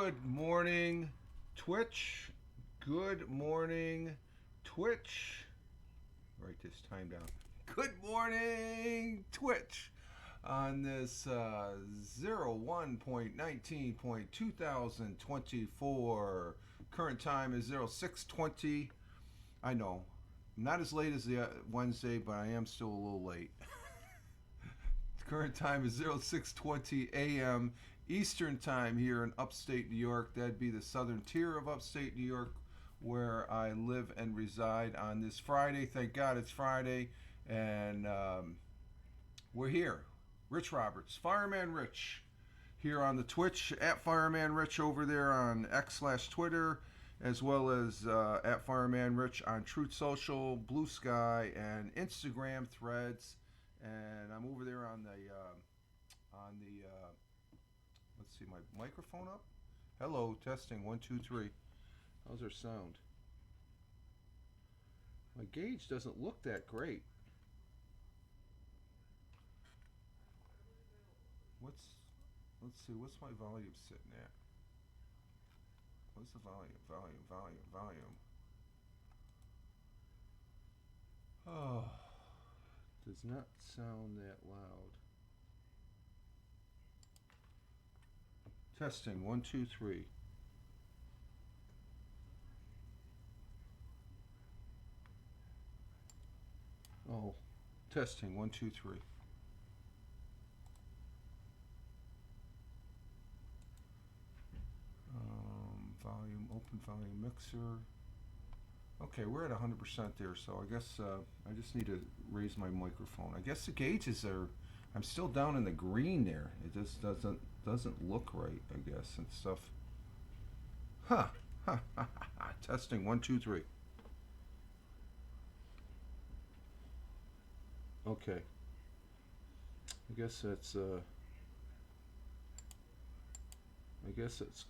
Good morning, Twitch. Good morning, Twitch. Write this time down. Good morning, Twitch. On this 01.19.2024. Current time is 0620. I know, not as late as the Wednesday, but I am still a little late. Current time is 0620 a.m. Eastern time here in upstate New York. That'd be the southern tier of upstate New York where I live and reside on this Friday. Thank God it's Friday. And we're here. Rich Roberts, Fireman Rich, here on the Twitch, at Fireman Rich over there on X/Twitter, as well as at Fireman Rich on Truth Social, Blue Sky, and Instagram Threads. And I'm over there on the let's see, my microphone up. Hello, testing 1 2 3. How's our sound? My gauge doesn't look that great. Let's see, what's my volume sitting at? What's the volume? Oh, does not sound that loud. Testing 1 2 3. Oh, testing 1 2 3. Volume, open volume mixer. Okay, we're at 100% there, so I guess I just need to raise my microphone. I guess the gauges are. I'm still down in the green there. It just doesn't look right, I guess, and stuff. Huh. Testing 1 2 3. Okay. I guess that's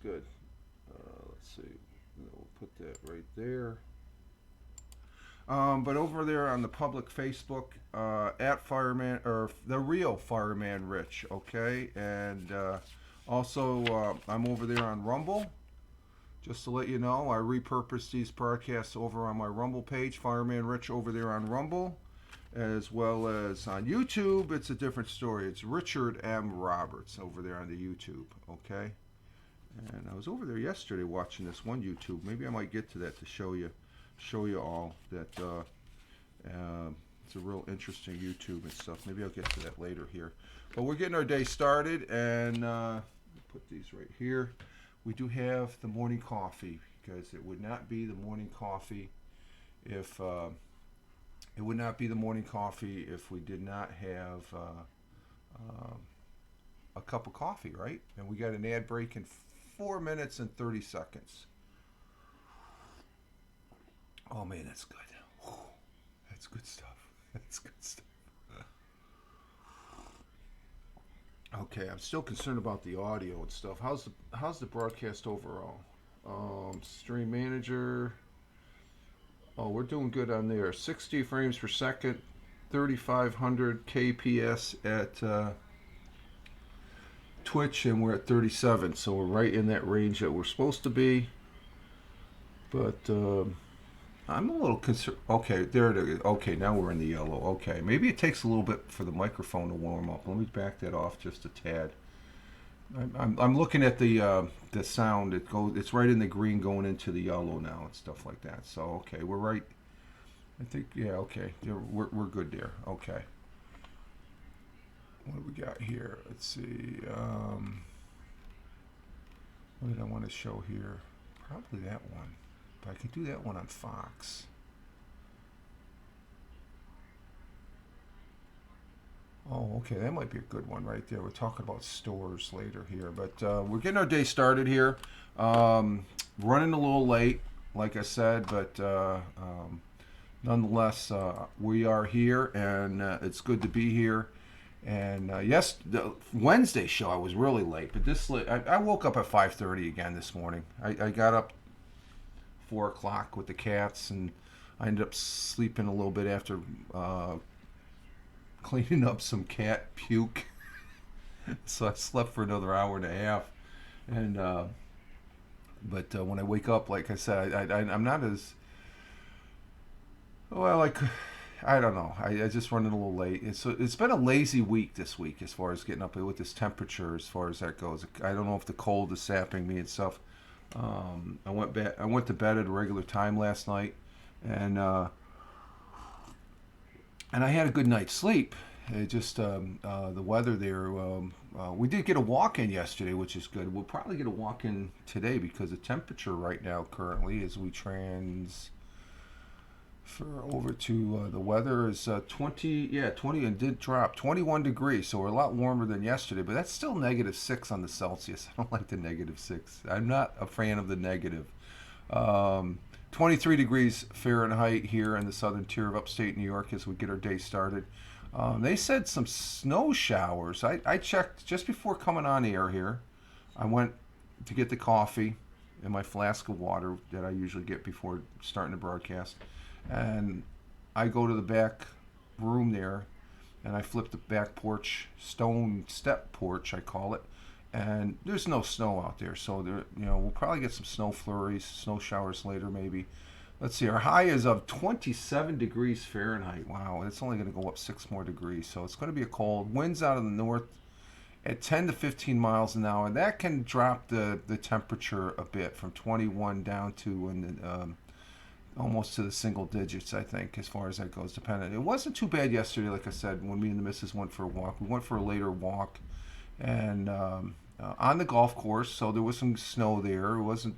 good. Let's see. We'll put that right there. But over there on the public Facebook, at Fireman, or the real Fireman Rich, okay? And also, I'm over there on Rumble. Just to let you know, I repurposed these broadcasts over on my Rumble page, Fireman Rich over there on Rumble, as well as on YouTube. It's a different story. It's Richard M. Roberts over there on the YouTube, okay? And I was over there yesterday watching this one YouTube. Maybe I might get to that to show you all that it's a real interesting YouTube and stuff. Maybe I'll get to that later here. But we're getting our day started, and put these right here. We do have the morning coffee, because it would not be the morning coffee if we did not have a cup of coffee, right? And we got an ad break in 4 minutes and 30 seconds. Oh man, that's good. Whew. That's good stuff. Okay, I'm still concerned about the audio and stuff. How's the broadcast overall? Stream manager. Oh, we're doing good on there. 60 frames per second, 3,500 kps at Twitch, and we're at 37, so we're right in that range that we're supposed to be. But I'm a little concerned. Okay, there it is. Okay, now we're in the yellow. Okay, maybe it takes a little bit for the microphone to warm up. Let me back that off just a tad. I'm looking at the sound. It's right in the green going into the yellow now and stuff like that. So okay, we're right. I think okay. We're good there. Okay. What do we got here? Let's see. What did I want to show here? Probably that one. But I can do that one on Fox. Oh, okay. That might be a good one right there. We're talking about stores later here. But we're getting our day started here. Running a little late, like I said. But nonetheless, we are here. And it's good to be here. And yes, the Wednesday show I was really late, but I woke up at 5:30 again this morning. I got up 4 o'clock with the cats, and I ended up sleeping a little bit after cleaning up some cat puke. So I slept for another hour and a half, and But when I wake up, like I said, I'm not as well. I don't know. I just running a little late. It's been a lazy week this week as far as getting up with this temperature. As far as that goes, I don't know if the cold is sapping me and stuff. I went to bed at a regular time last night, and I had a good night's sleep. It just the weather there. We did get a walk in yesterday, which is good. We'll probably get a walk in today because the temperature right now currently, as we transfer over to the weather, is 20. Yeah, 20, and did drop 21 degrees. So we're a lot warmer than yesterday, but that's still -6 on the Celsius. I don't like the -6. I'm not a fan of the negative. 23 degrees Fahrenheit here in the southern tier of upstate New York as we get our day started. They said some snow showers. I checked just before coming on air here. I went to get the coffee and my flask of water that I usually get before starting the broadcast. And I go to the back room there and I flip the back porch, stone step porch, I call it. And there's no snow out there. So we'll probably get some snow flurries, snow showers later maybe. Let's see, our high is of 27 degrees Fahrenheit. Wow, it's only going to go up 6 more degrees. So it's going to be a cold. Winds out of the north at 10 to 15 miles an hour. That can drop the temperature a bit from 21 down to almost to the single digits, I think, as far as that goes, depending. It wasn't too bad yesterday, like I said, when me and the missus went for a walk. We went for a later walk and on the golf course, so there was some snow there. It wasn't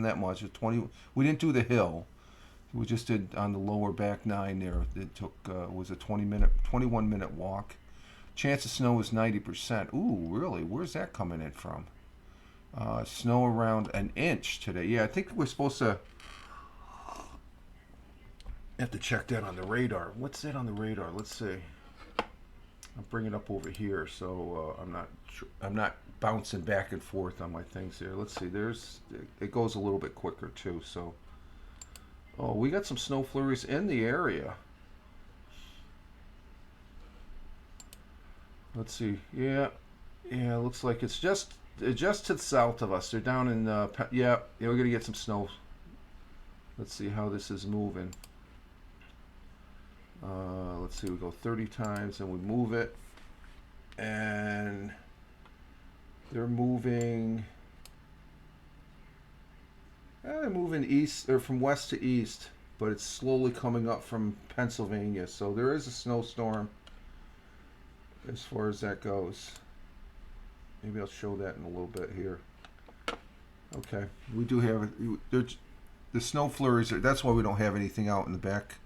that much. We didn't do the hill. We just did on the lower back 9 there. It took was a 21 minute walk. Chance of snow is 90%. Ooh, really? Where's that coming in from? Snow around an inch today. Yeah, I think we're supposed to have to check that on the radar. What's that on the radar? Let's see. I'll bring it up over here, so I'm not bouncing back and forth on my things here. Let's see. It goes a little bit quicker too. So, we got some snow flurries in the area. Let's see. Yeah, looks like it's just to the south of us. They're down in yeah. We're gonna get some snow. Let's see how this is moving. Let's see, we go 30 times and we move it, and they're moving east, or from west to east, but it's slowly coming up from Pennsylvania. So there is a snowstorm as far as that goes. Maybe I'll show that in a little bit here. Okay, we do have the snow flurries. That's why we don't have anything out in the back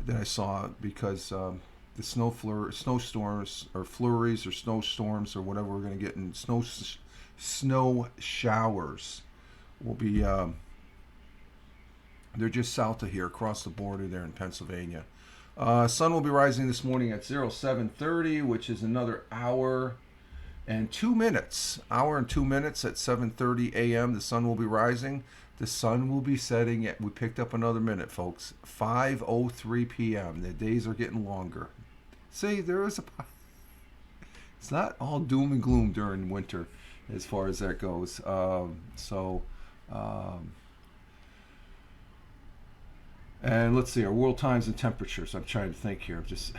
that I saw, because the snowstorms or flurries or snowstorms or whatever we're going to get in snow showers will be they're just south of here, across the border there in Pennsylvania. Sun will be rising this morning at 07:30, which is another hour and 2 minutes. Hour and 2 minutes at 7:30 a.m. The sun will be rising. The sun will be setting at, we picked up another minute, folks, 5:03 p.m. The days are getting longer. See, it's not all doom and gloom during winter as far as that goes. And let's see, our world times and temperatures. I'm trying to think here. I'm just...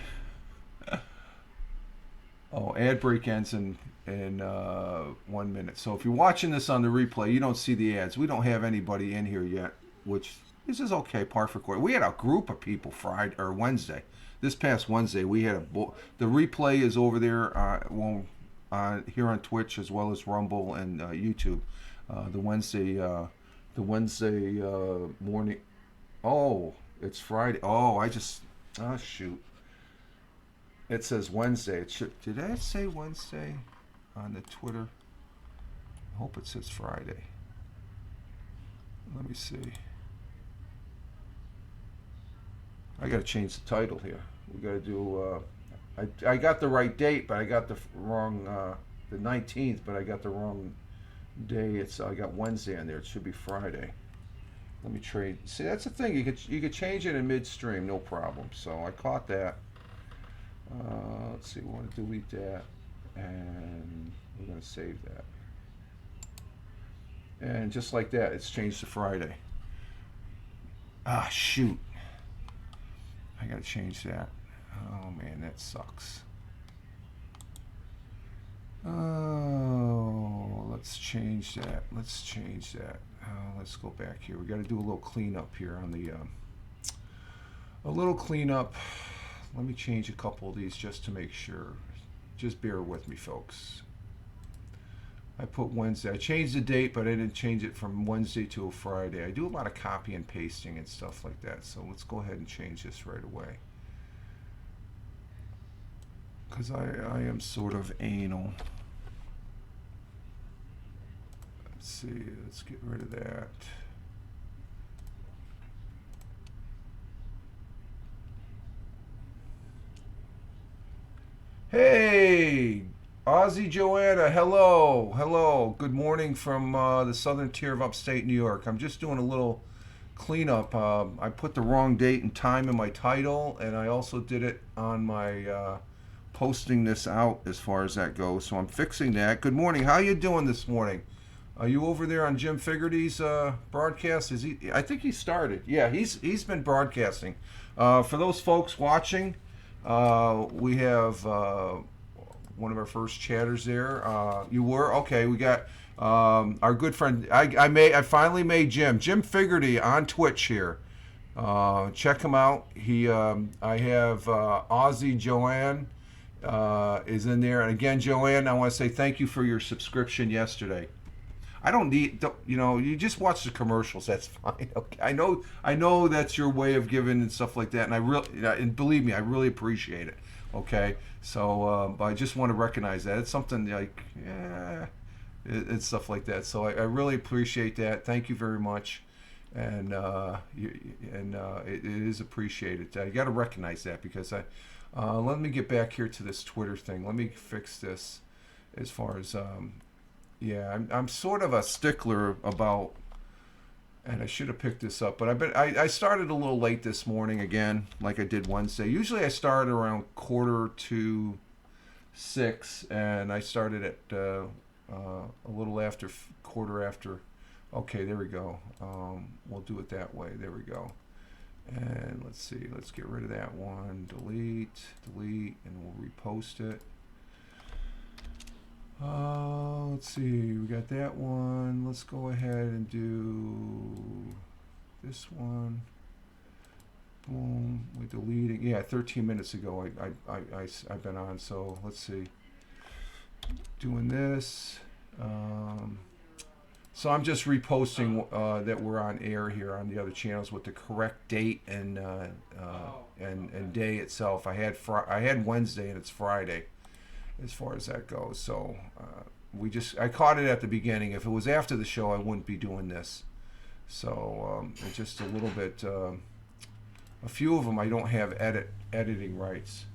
ad break ends in 1 minute. So if you're watching this on the replay, you don't see the ads. We don't have anybody in here yet, which this is okay, par for course. We had a group of people Friday or Wednesday. This past Wednesday, we had the replay is over there here on Twitch as well as Rumble and YouTube. The Wednesday morning. Oh, it's Friday. Shoot. It says Wednesday. Did I say Wednesday on the Twitter? I hope it says Friday. Let me see. I got to change the title here. We got to do. I got the right date, but I got the wrong. The 19th, but I got the wrong day. I got Wednesday on there. It should be Friday. Let me trade. See, that's the thing. You could change it in midstream, no problem. So I caught that. Let's see, we want to delete that, and we're going to save that. And just like that, it's changed to Friday. Ah, shoot. I gotta change that. Oh man, that sucks. Oh, let's change that. Let's change that. Let's go back here. We got to do a little cleanup here on the. A little cleanup. Let me change a couple of these just to make sure. Just bear with me, folks. I put Wednesday. I changed the date, but I didn't change it from Wednesday to a Friday. I do a lot of copy and pasting and stuff like that. So let's go ahead and change this right away. Because I am sort of anal. Let's see, let's get rid of that. Hey, Aussie Joanna, hello. Good morning from the southern tier of upstate New York. I'm just doing a little cleanup. I put the wrong date and time in my title, and I also did it on my posting this out as far as that goes. So I'm fixing that. Good morning. How you doing this morning? Are you over there on Jim Figerty's broadcast? Is he? I think he started. Yeah, he's been broadcasting. For those folks watching, we have one of our first chatters there. You were okay. We got our good friend. I finally made Jim Figerty on Twitch here. Check him out. I have Aussie Joanne is in there, and again, Joanne, I want to say thank you for your subscription yesterday. I don't need, you just watch the commercials. That's fine. Okay, I know that's your way of giving and stuff like that, and believe me, I really appreciate it. Okay, so but I just want to recognize that it's something like, it's stuff like that. So I really appreciate that. Thank you very much, and it is appreciated. You got to recognize that because let me get back here to this Twitter thing. Let me fix this as far as. Yeah, I'm sort of a stickler about, and I should have picked this up, but I started a little late this morning again, like I did Wednesday. Usually I start around 5:45, and I started at a little after 5:15. Okay, there we go. We'll do it that way. There we go. And let's see. Let's get rid of that one. Delete, and we'll repost it. Let's see, we got that one. Let's go ahead and do this one. Boom, we're deleting. Yeah, 13 minutes ago I've been on, so let's see. Doing this. So I'm just reposting that we're on air here on the other channels with the correct date and day itself. I had Wednesday and it's Friday. As far as that goes, so I caught it at the beginning. If it was after the show, I wouldn't be doing this. So it's just a little bit. A few of them I don't have editing rights.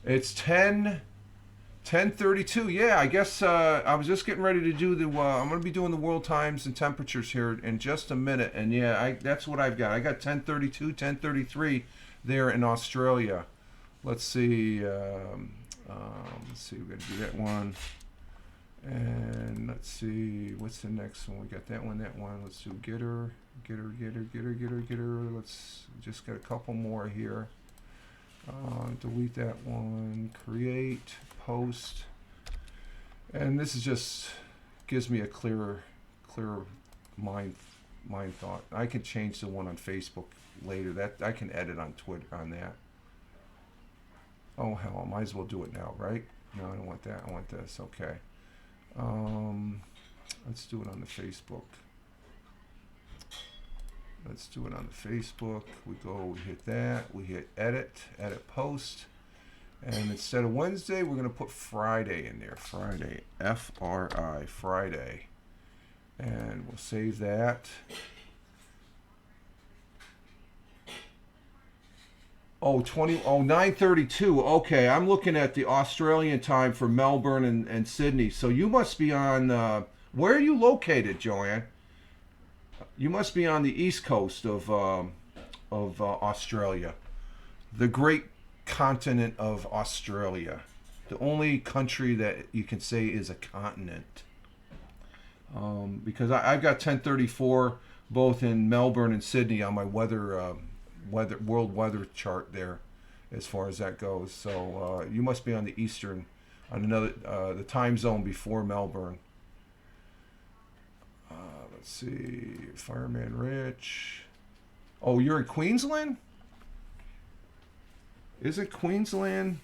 It's 10:32. Yeah, I guess I was just getting ready to do the. I'm going to be doing the world times and temperatures here in just a minute, and yeah, that's what I've got. I got 10:32, 10:33 there in Australia. Let's see. We got to do that one. And let's see, what's the next one? We got that one. Let's do getter. Let's just got a couple more here. Delete that one. Create, post. And this is just gives me a clearer mind thought. I can change the one on Facebook later. That I can edit on Twitter on that. Oh hell, I might as well do it now, right? No, I don't want that. I want this. Okay. Let's do it on the Facebook. We hit that. We hit edit post. And instead of Wednesday, we're going to put Friday in there. Friday. F-R-I. Friday. And we'll save that. Oh, 9:32. Okay, I'm looking at the Australian time for Melbourne and Sydney. So you must be on, where are you located, Joanne? You must be on the east coast of Australia. The great continent of Australia. The only country that you can say is a continent. because I've got 10:34 both in Melbourne and Sydney on my world weather chart there, as far as that goes. So you must be on the eastern, on another the time zone before Melbourne. Let's see, Fireman Rich. Oh, you're in Queensland? Isn't Queensland?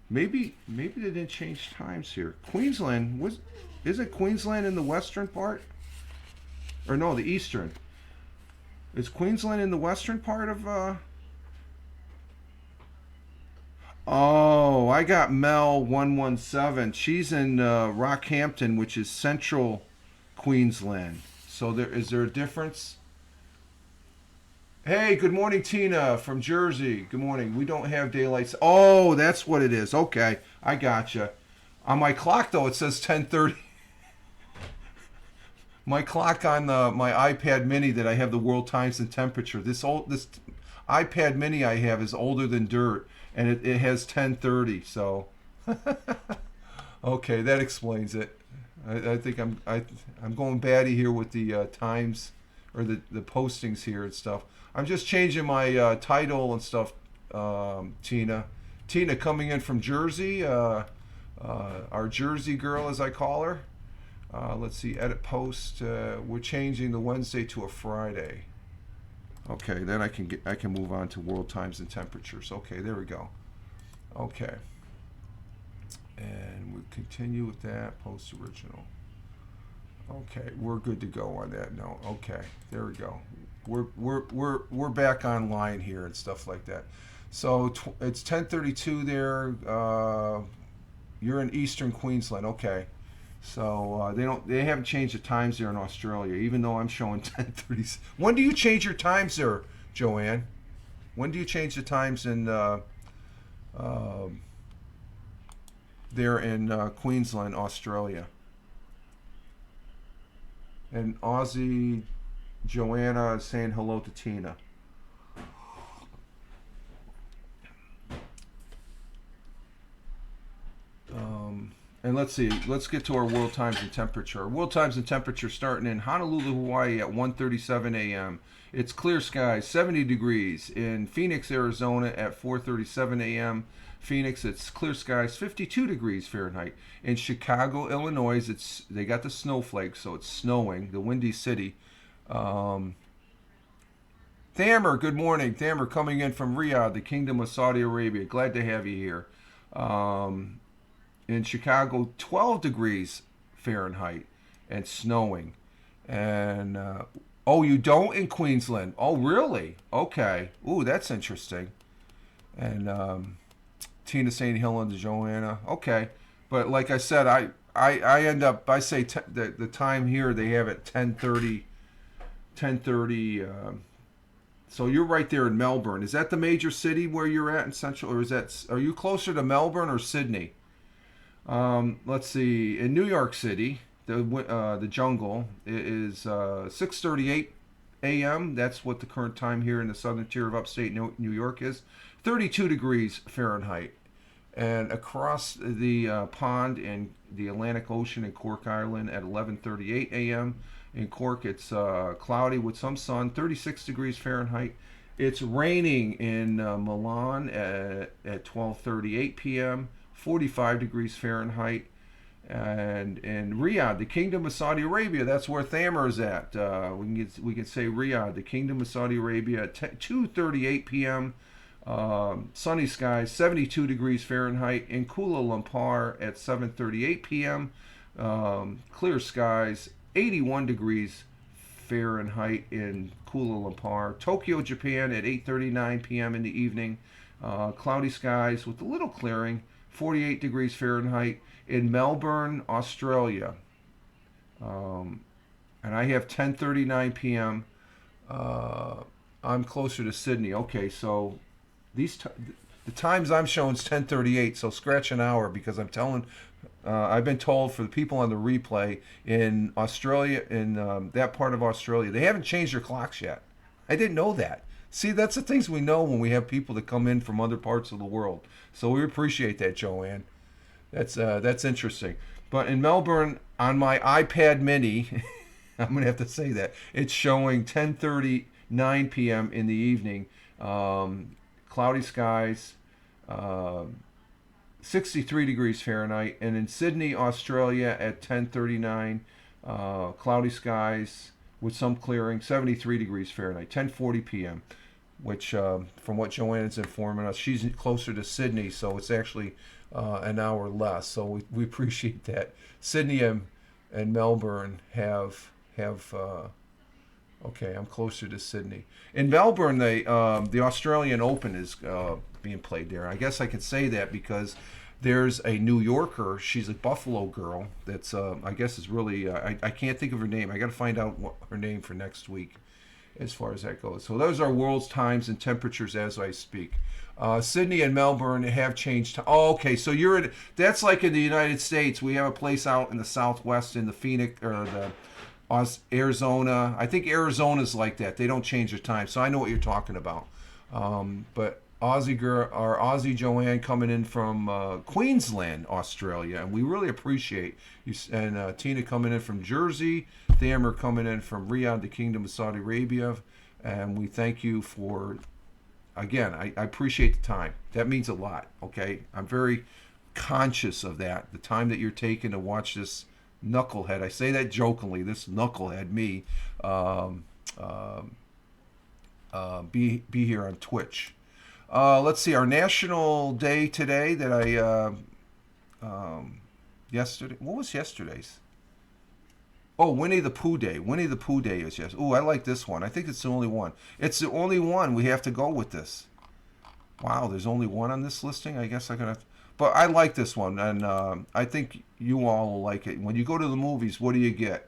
Maybe they didn't change times here. Queensland isn't Queensland in the western part? Or no, the eastern. Is Queensland in the western part of Oh, I got Mel 117. She's in Rockhampton, which is central Queensland. So is there a difference? Hey, good morning, Tina from Jersey. Good morning. We don't have daylight. Oh, that's what it is. Okay, I gotcha. On my clock though, it says 10:30. My clock on my iPad Mini that I have the world times and temperature. This iPad Mini I have is older than dirt, and it has 10:30. So, okay, that explains it. I think I'm going batty here with the times or the postings here and stuff. I'm just changing my title and stuff. Tina coming in from Jersey, our Jersey girl as I call her. Let's see, edit post. We're changing the Wednesday to a Friday. Okay, then I can move on to world times and temperatures. Okay, there we go. Okay, and we continue with that post original. Okay, we're good to go on that note. Okay, there we go. We're back online here and stuff like that. So it's 10:32 there. You're in Eastern Queensland. Okay. So they haven't changed the times there in Australia, even though I'm showing 10:30. When do you change your times there, Joanne? When do you change the times in there in Queensland, Australia? And Aussie Joanna is saying hello to Tina. And let's see, let's get to our world times and temperature. World times and temperature starting in Honolulu, Hawaii at 1:37 a.m. It's clear skies, 70 degrees. In Phoenix, Arizona at 4:37 a.m. Phoenix, it's clear skies, 52 degrees Fahrenheit. In Chicago, Illinois, they got the snowflakes, so it's snowing, the Windy City. Thamer, good morning. Thamer coming in from Riyadh, the Kingdom of Saudi Arabia. Glad to have you here. In Chicago, 12 degrees Fahrenheit and snowing. And, oh, you don't in Queensland? Oh, really? Okay. Ooh, that's interesting. And Tina saying hello to Joanna. Okay. But like I said, I end up, I say the time here, they have it 10:30. So you're right there in Melbourne. Is that the major city where you're at in Central, or are you closer to Melbourne or Sydney? Let's see. In New York City, the jungle is 6:38 a.m. That's what the current time here in the southern tier of upstate New York is. 32 degrees Fahrenheit. And across the pond in the Atlantic Ocean in Cork Island at 11:38 a.m. In Cork, it's cloudy with some sun, 36 degrees Fahrenheit. It's raining in Milan at 12:38 p.m., 45 degrees Fahrenheit. And in Riyadh, the Kingdom of Saudi Arabia, that's where Thamer is at. We can say Riyadh, the Kingdom of Saudi Arabia, at 2:38 p.m. Sunny skies, 72 degrees Fahrenheit. In Kuala Lumpur at 7:38 p.m. Clear skies, 81 degrees Fahrenheit in Kuala Lumpur. Tokyo, Japan at 8:39 p.m. in the evening. Cloudy skies with a little clearing, 48 degrees Fahrenheit. In Melbourne, Australia. And I have 10:39 p.m. I'm closer to Sydney. Okay, so the times I'm showing is 10:38, so scratch an hour, because I've been told for the people on the replay in Australia, in that part of Australia, they haven't changed their clocks yet. I didn't know that. See, that's the things we know when we have people that come in from other parts of the world. So we appreciate that, Joanne. That's interesting. But in Melbourne, on my iPad Mini, I'm gonna have to say that it's showing 10:39 p.m. in the evening. Cloudy skies, uh, 63 degrees Fahrenheit, and in Sydney, Australia, at 10:39, cloudy skies with some clearing, 73 degrees Fahrenheit, 10:40 p.m. Which, from what Joanna's informing us, she's closer to Sydney, so it's actually an hour less. So we appreciate that. Sydney and Melbourne have okay. I'm closer to Sydney. In Melbourne, the Australian Open is being played there. I guess I could say that because there's a New Yorker. She's a Buffalo girl. That's I guess is really I can't think of her name. I got to find out what her name for next week, as far as that goes. So those are world's times and temperatures as I speak. Sydney and Melbourne have changed. Oh, okay. So that's like in the United States. We have a place out in the Southwest in the Phoenix or the Arizona. I think Arizona's like that. They don't change their time. So I know what you're talking about. But Aussie Joanne coming in from Queensland, Australia, and we really appreciate you. And Tina coming in from Jersey, Thamer coming in from Riyadh, the Kingdom of Saudi Arabia, and we thank you for. Again, I appreciate the time. That means a lot. Okay, I'm very conscious of that. The time that you're taking to watch this knucklehead. I say that jokingly. This knucklehead, me, be here on Twitch. Let's see, our national day today that yesterday. What was yesterday's? Oh, Winnie the Pooh Day. Winnie the Pooh Day is yes. Oh, I like this one. I think it's the only one. It's the only one. We have to go with this. Wow, there's only one on this listing. I guess I'm gonna. But I like this one, and I think you all will like it. When you go to the movies, what do you get?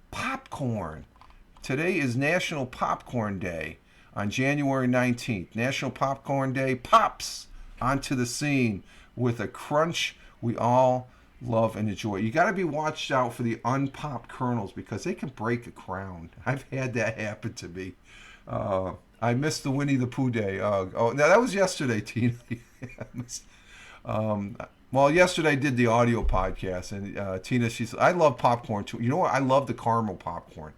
Popcorn. Today is National Popcorn Day. On January 19th, National Popcorn Day, pops onto the scene with a crunch we all love and enjoy. You got to be watched out for the unpopped kernels because they can break a crown. I've had that happen to me. I missed the Winnie the Pooh Day. Oh, now that was yesterday, Tina. Well, yesterday I did the audio podcast, and Tina, I love popcorn too. You know what? I love the caramel popcorn.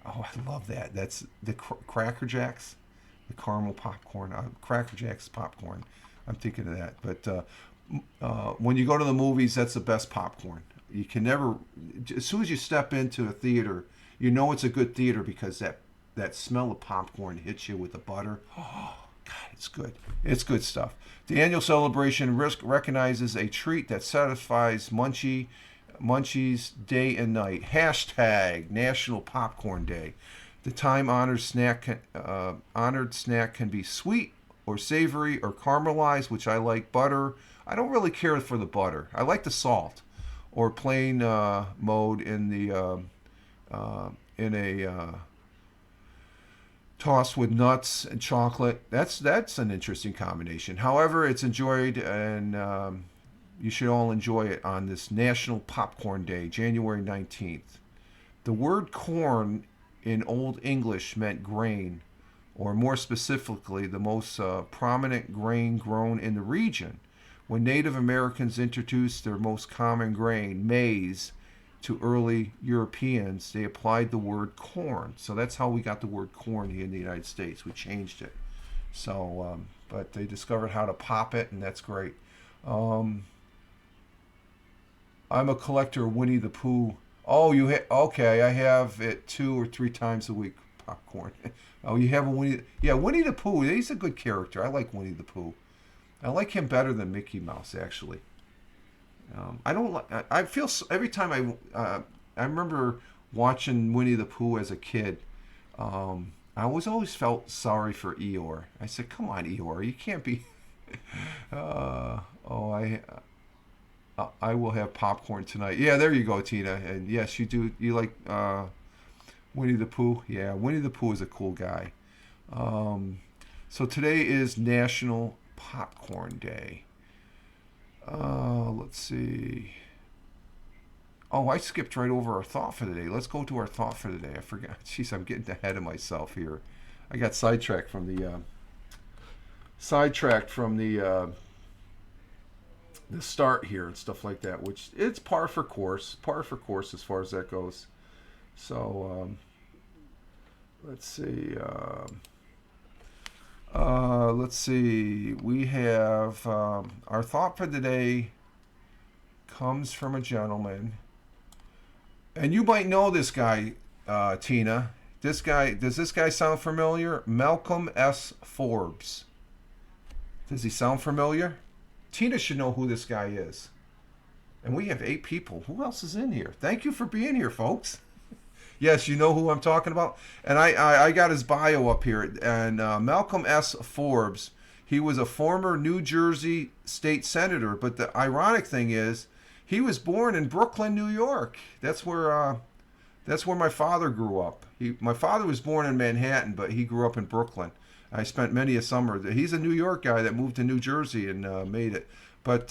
Oh, I love that. That's the Cracker Jacks, the caramel popcorn, Cracker Jacks popcorn. I'm thinking of that. But when you go to the movies, that's the best popcorn. You can never, as soon as you step into a theater, you know it's a good theater because that smell of popcorn hits you with the butter. Oh, God, it's good. It's good stuff. The annual celebration recognizes a treat that satisfies Munchies day and night. Hashtag National Popcorn Day. The time-honored snack can be sweet or savory or caramelized, which I like. Butter. I don't really care for the butter. I like the salt, or plain mode in a tossed with nuts and chocolate. That's an interesting combination. However, it's enjoyed and. You should all enjoy it on this National Popcorn Day, January 19th. The word corn in Old English meant grain, or more specifically, the most prominent grain grown in the region. When Native Americans introduced their most common grain, maize, to early Europeans, they applied the word corn. So that's how we got the word corn here in the United States. We changed it. So, but they discovered how to pop it, and that's great. I'm a collector of Winnie the Pooh. Oh, okay? I have it 2 or 3 times a week. Popcorn. Oh, you have a Winnie? Yeah, Winnie the Pooh. He's a good character. I like Winnie the Pooh. I like him better than Mickey Mouse, actually. I don't like. I feel every time I remember watching Winnie the Pooh as a kid. I always felt sorry for Eeyore. I said, "Come on, Eeyore, you can't be." I will have popcorn tonight. Yeah, there you go, Tina. And yes, you do. You like Winnie the Pooh? Yeah, Winnie the Pooh is a cool guy. So today is National Popcorn Day. Let's see. Oh, I skipped right over our thought for the day. Let's go to our thought for the day. I forgot. Jeez, I'm getting ahead of myself here. I got sidetracked from the the start here and stuff like that, which it's par for course as far as that goes. So let's see. Let's see. We have our thought for today comes from a gentleman, and you might know this guy, Tina. Does this guy sound familiar? Malcolm S. Forbes. Does he sound familiar? Tina should know who this guy is. And we have 8 people. Who else is in here? Thank you for being here, folks. Yes, you know who I'm talking about. And I got his bio up here. And Malcolm S. Forbes, he was a former New Jersey state senator. But the ironic thing is, he was born in Brooklyn, New York. That's where my father grew up. My father was born in Manhattan, but he grew up in Brooklyn. I spent many a summer. He's a New York guy that moved to New Jersey and made it. But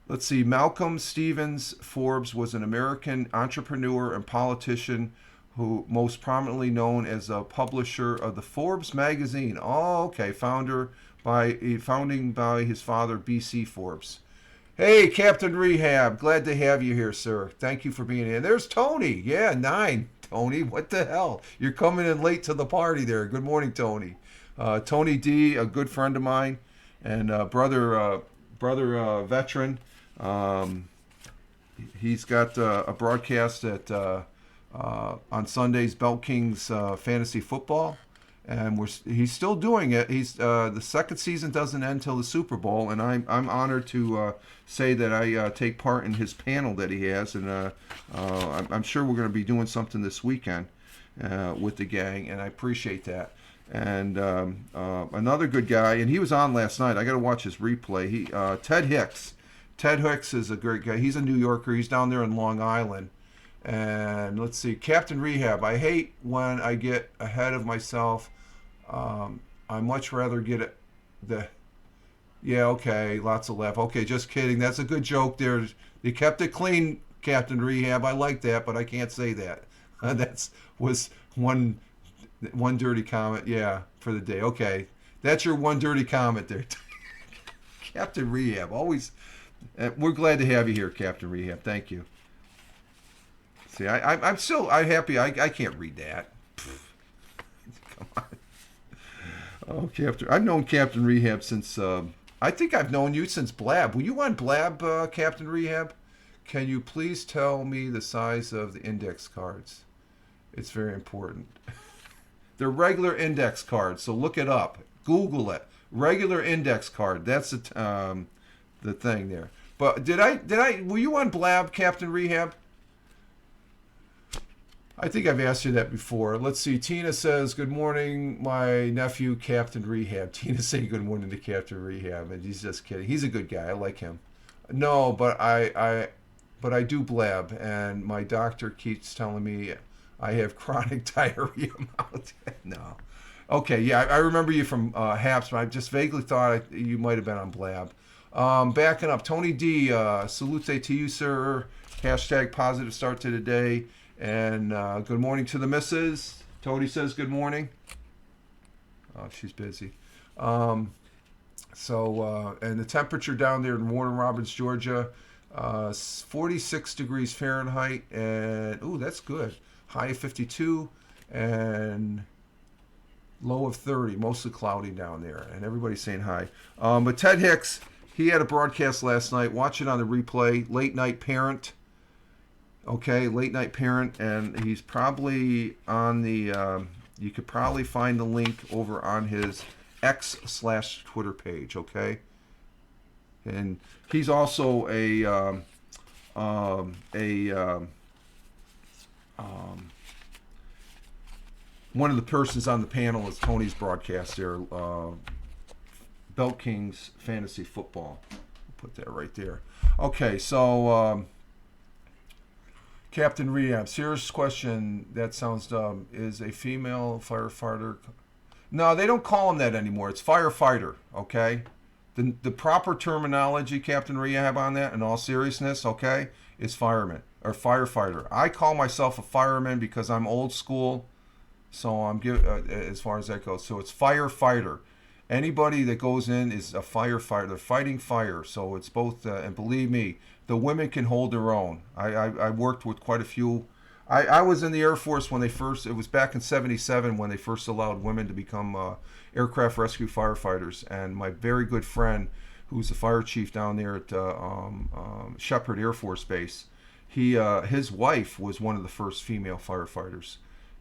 let's see. Malcolm Stevens Forbes was an American entrepreneur and politician who most prominently known as a publisher of the Forbes magazine. Oh, okay. Founding by his father, B.C. Forbes. Hey, Captain Rehab. Glad to have you here, sir. Thank you for being here. There's Tony. Yeah, 9. Tony, what the hell? You're coming in late to the party there. Good morning, Tony. Tony D, a good friend of mine, and brother veteran. He's got a broadcast at on Sundays, Belt Kings fantasy football, and he's still doing it. He's the second season doesn't end till the Super Bowl, and I'm honored to say that I take part in his panel that he has, and I'm sure we're going to be doing something this weekend with the gang, and I appreciate that. And another good guy, and he was on last night. I got to watch his replay. Ted Hicks. Ted Hicks is a great guy. He's a New Yorker. He's down there in Long Island. And let's see, Captain Rehab. I hate when I get ahead of myself. I much rather get it. Yeah, okay, lots of laugh. Okay, just kidding. That's a good joke there. You kept it clean, Captain Rehab. I like that, but I can't say that. That was one dirty comment, yeah, for the day. Okay, that's your one dirty comment there. Captain Rehab, always. We're glad to have you here, Captain Rehab. Thank you. See, I'm happy. I can't read that. Come on. Oh, Captain. I've known Captain Rehab since. I think I've known you since Blab. Were you on Blab, Captain Rehab? Can you please tell me the size of the index cards? It's very important. They're regular index cards, so look it up. Google it. Regular index card. That's the thing there. But were you on Blab, Captain Rehab? I think I've asked you that before. Let's see. Tina says, good morning, my nephew, Captain Rehab. Tina saying good morning to Captain Rehab. And he's just kidding. He's a good guy. I like him. No, but I do blab. And my doctor keeps telling me I have chronic diarrhea mouth. No. Okay, yeah, I remember you from Haps, but I just vaguely thought you might have been on Blab. Backing up, Tony D, salute to you, sir. Hashtag positive start to the day. And good morning to the missus. Tony says good morning. Oh, she's busy. And the temperature down there in Warner Robins, Georgia, 46 degrees Fahrenheit. And, ooh, that's good. High of 52 and low of 30. Mostly cloudy down there. And everybody's saying hi. But Ted Hicks, he had a broadcast last night. Watch it on the replay. Late Night Parent. Okay, Late Night Parent, and he's probably on the, you could probably find the link over on his X/Twitter page, okay? And he's also one of the persons on the panel is Tony's broadcast there, Belt Kings Fantasy Football. I'll put that right there. Okay, so, Captain Rehab, serious question, that sounds dumb. Is a female firefighter... No, they don't call them that anymore. It's firefighter, okay? The proper terminology, Captain Rehab, on that, in all seriousness, okay, is fireman or firefighter. I call myself a fireman because I'm old school, so I'm as far as that goes. So it's firefighter. Anybody that goes in is a firefighter. They're fighting fire, so it's both. And believe me, the women can hold their own. I worked with quite a few. I was in the Air Force when they first. It was back in '77 when they first allowed women to become aircraft rescue firefighters. And my very good friend, who's the fire chief down there at Shepherd Air Force Base, his wife was one of the first female firefighters,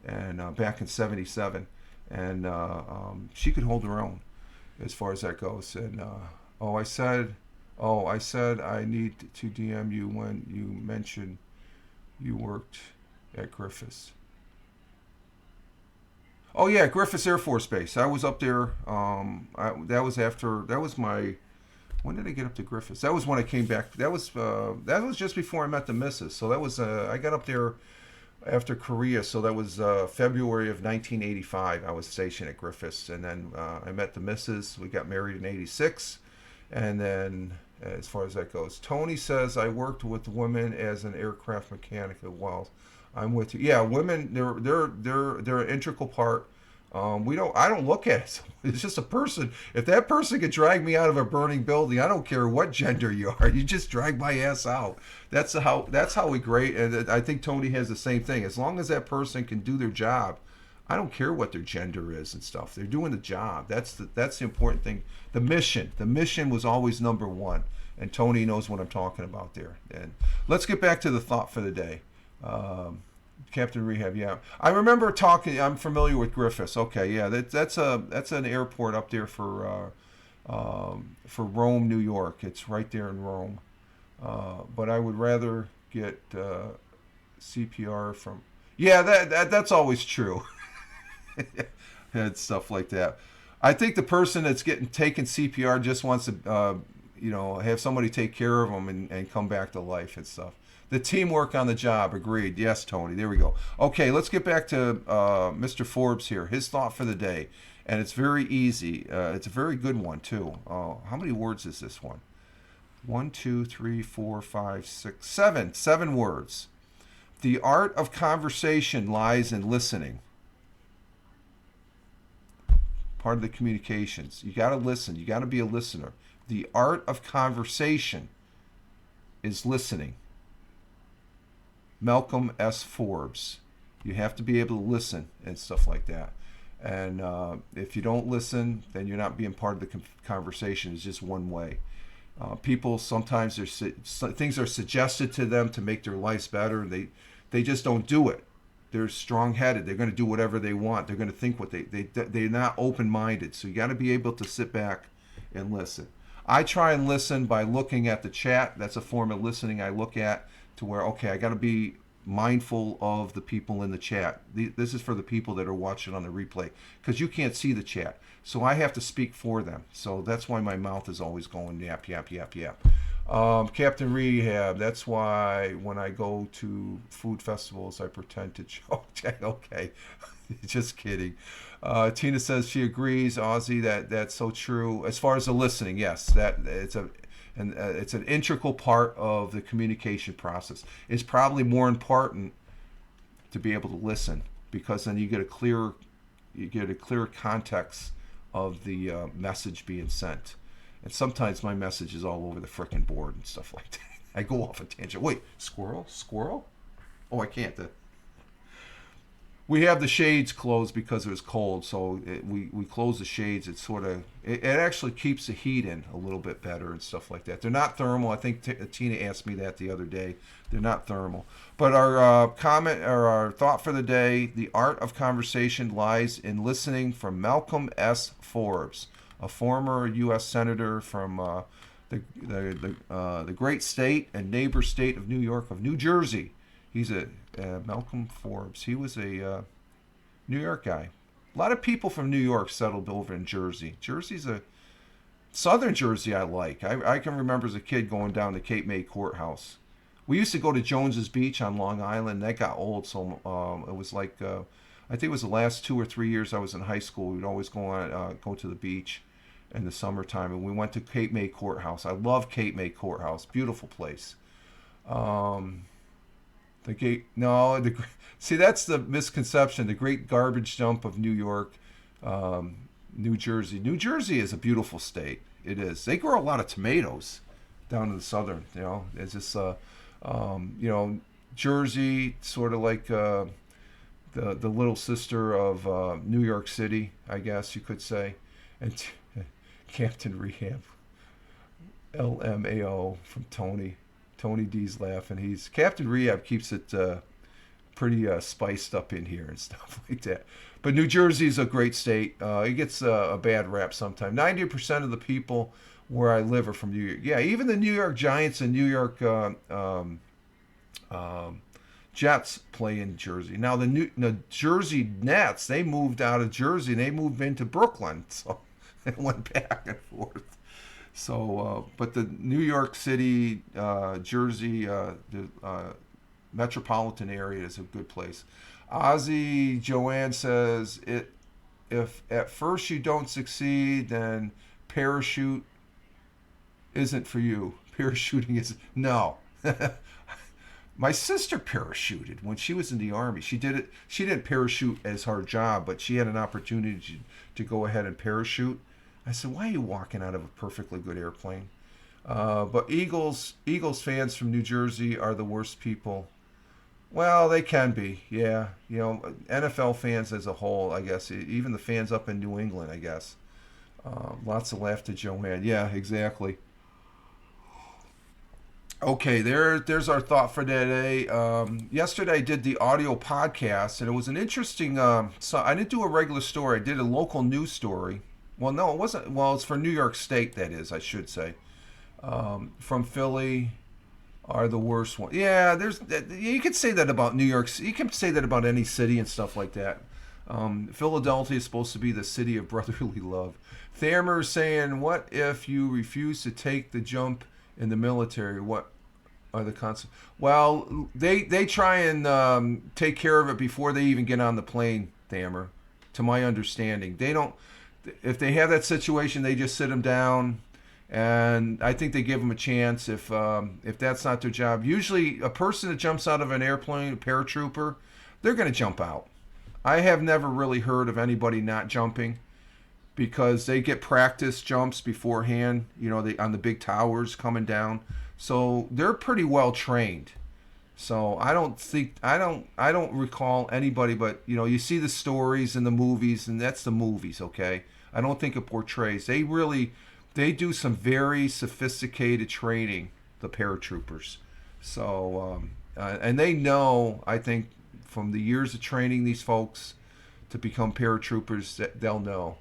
and back in '77, and she could hold her own as far as that goes. And I said I need to DM you when you mentioned you worked at Griffiths. Oh yeah, Griffiths Air Force Base. I was up there. That was after. That was my. When did I get up to Griffiths? That was when I came back. That was just before I met the missus. So that was I got up there after Korea. So that was February of 1985. I was stationed at Griffiths, and then I met the missus. We got married in '86, and then as far as that goes, Tony says I worked with women as an aircraft mechanic. Well, I'm with you. Yeah, women. They're an integral part. We don't. I don't look at it. It's just a person. If that person could drag me out of a burning building, I don't care what gender you are. You just drag my ass out. That's how we grade. And I think Tony has the same thing. As long as that person can do their job, I don't care what their gender is and stuff. They're doing the job. That's the important thing. The mission. The mission was always number one. And Tony knows what I'm talking about there. And let's get back to the thought for the day. Captain Rehab, yeah. I remember talking. I'm familiar with Griffiths. Okay, yeah. That's an airport up there for Rome, New York. It's right there in Rome. But I would rather get CPR from. Yeah, that's always true. And stuff like that. I think the person that's getting taken CPR just wants to, have somebody take care of them and come back to life and stuff. The teamwork on the job, agreed. Yes, Tony. There we go. Okay, let's get back to Mr. Forbes here. His thought for the day, and it's very easy. It's a very good one too. How many words is this one? 1, 2, 3, 4, 5, 6, 7. 7 words. The art of conversation lies in listening. Part of the communications. You got to listen. You got to be a listener. The art of conversation is listening. Malcolm S. Forbes. You have to be able to listen and stuff like that. And if you don't listen, then you're not being part of the conversation. It's just one way. People sometimes things are suggested to them to make their lives better. They just don't do it. They're strong-headed. They're going to do whatever they want. They're going to think what they're not open-minded. So you got to be able to sit back and listen. I try and listen by looking at the chat. That's a form of listening I look at to where, okay, I got to be mindful of the people in the chat. This is for the people that are watching on the replay because you can't see the chat. So I have to speak for them. So that's why my mouth is always going yap, yap, yap, yap. Captain Rehab, that's why when I go to food festivals, I pretend to joke. Okay, just kidding. Tina says she agrees, Ozzy, that's so true. As far as the listening, yes, it's an integral part of the communication process. It's probably more important to be able to listen because then you get a clear context of the message being sent. And sometimes my message is all over the frickin' board and stuff like that. I go off a tangent. Wait, squirrel? Oh, I can't. We have the shades closed because it was cold, so we close the shades. It actually keeps the heat in a little bit better and stuff like that. They're not thermal. I think Tina asked me that the other day. They're not thermal. But our comment or our thought for the day: the art of conversation lies in listening, from Malcolm S. Forbes, a former U.S. senator from the great state and neighbor state of New York, of New Jersey. He's Malcolm Forbes. He was a New York guy. A lot of people from New York settled over in Jersey. Jersey's southern Jersey I like. I can remember as a kid going down to Cape May Courthouse. We used to go to Jones's Beach on Long Island. That got old, so it was like I think it was the last 2 or 3 years I was in high school. We'd always go to the beach in the summertime, and we went to Cape May Courthouse. I love Cape May Courthouse. Beautiful place. See, that's the misconception. The great garbage dump of New York. New Jersey. New Jersey is a beautiful state. It is. They grow a lot of tomatoes down in the southern. It's just Jersey, sort of like the little sister of New York City, I guess you could say, and Captain Rehab, LMAO from Tony. Tony D's laughing. Captain Rehab keeps it pretty spiced up in here and stuff like that. But New Jersey is a great state. It gets a bad rap sometimes. 90% of the people where I live are from New York. Yeah, even the New York Giants and New York Jets play in Jersey. Now the Jersey Nets, they moved out of Jersey and they moved into Brooklyn, so it went back and forth. So, but the New York City, Jersey, the metropolitan area is a good place. Ozzy Joanne says if at first you don't succeed, then parachute isn't for you. Parachuting is no. My sister parachuted when she was in the Army. She did it. She didn't parachute as her job, but she had an opportunity to go ahead and parachute. I said, "Why are you walking out of a perfectly good airplane?" But Eagles fans from New Jersey are the worst people. Well, they can be, yeah. NFL fans as a whole, I guess. Even the fans up in New England, I guess. Lots of laugh to Joanne. Yeah, exactly. Okay, there's our thought for today. Yesterday I did the audio podcast, and it was an interesting. So I didn't do a regular story. I did a local news story. Well, no, it wasn't. Well, it's for New York State. That is, I should say. From Philly are the worst one. Yeah, you could say that about New York. You can say that about any city and stuff like that. Philadelphia is supposed to be the city of brotherly love. Thamer is saying, "What if you refuse to take the jump in the military? What are the consequences?" Well, they try and take care of it before they even get on the plane, Thamer. To my understanding, they don't. If they have that situation, they just sit them down, and I think they give them a chance. If that's not their job, usually a person that jumps out of an airplane, a paratrooper, they're going to jump out. I have never really heard of anybody not jumping, because they get practice jumps beforehand, they on the big towers coming down. So they're pretty well trained. So I don't recall anybody, but you see the stories in the movies, and that's the movies, okay? I don't think it portrays. They do some very sophisticated training, the paratroopers. So and they know, I think, from the years of training these folks to become paratroopers, that they'll know.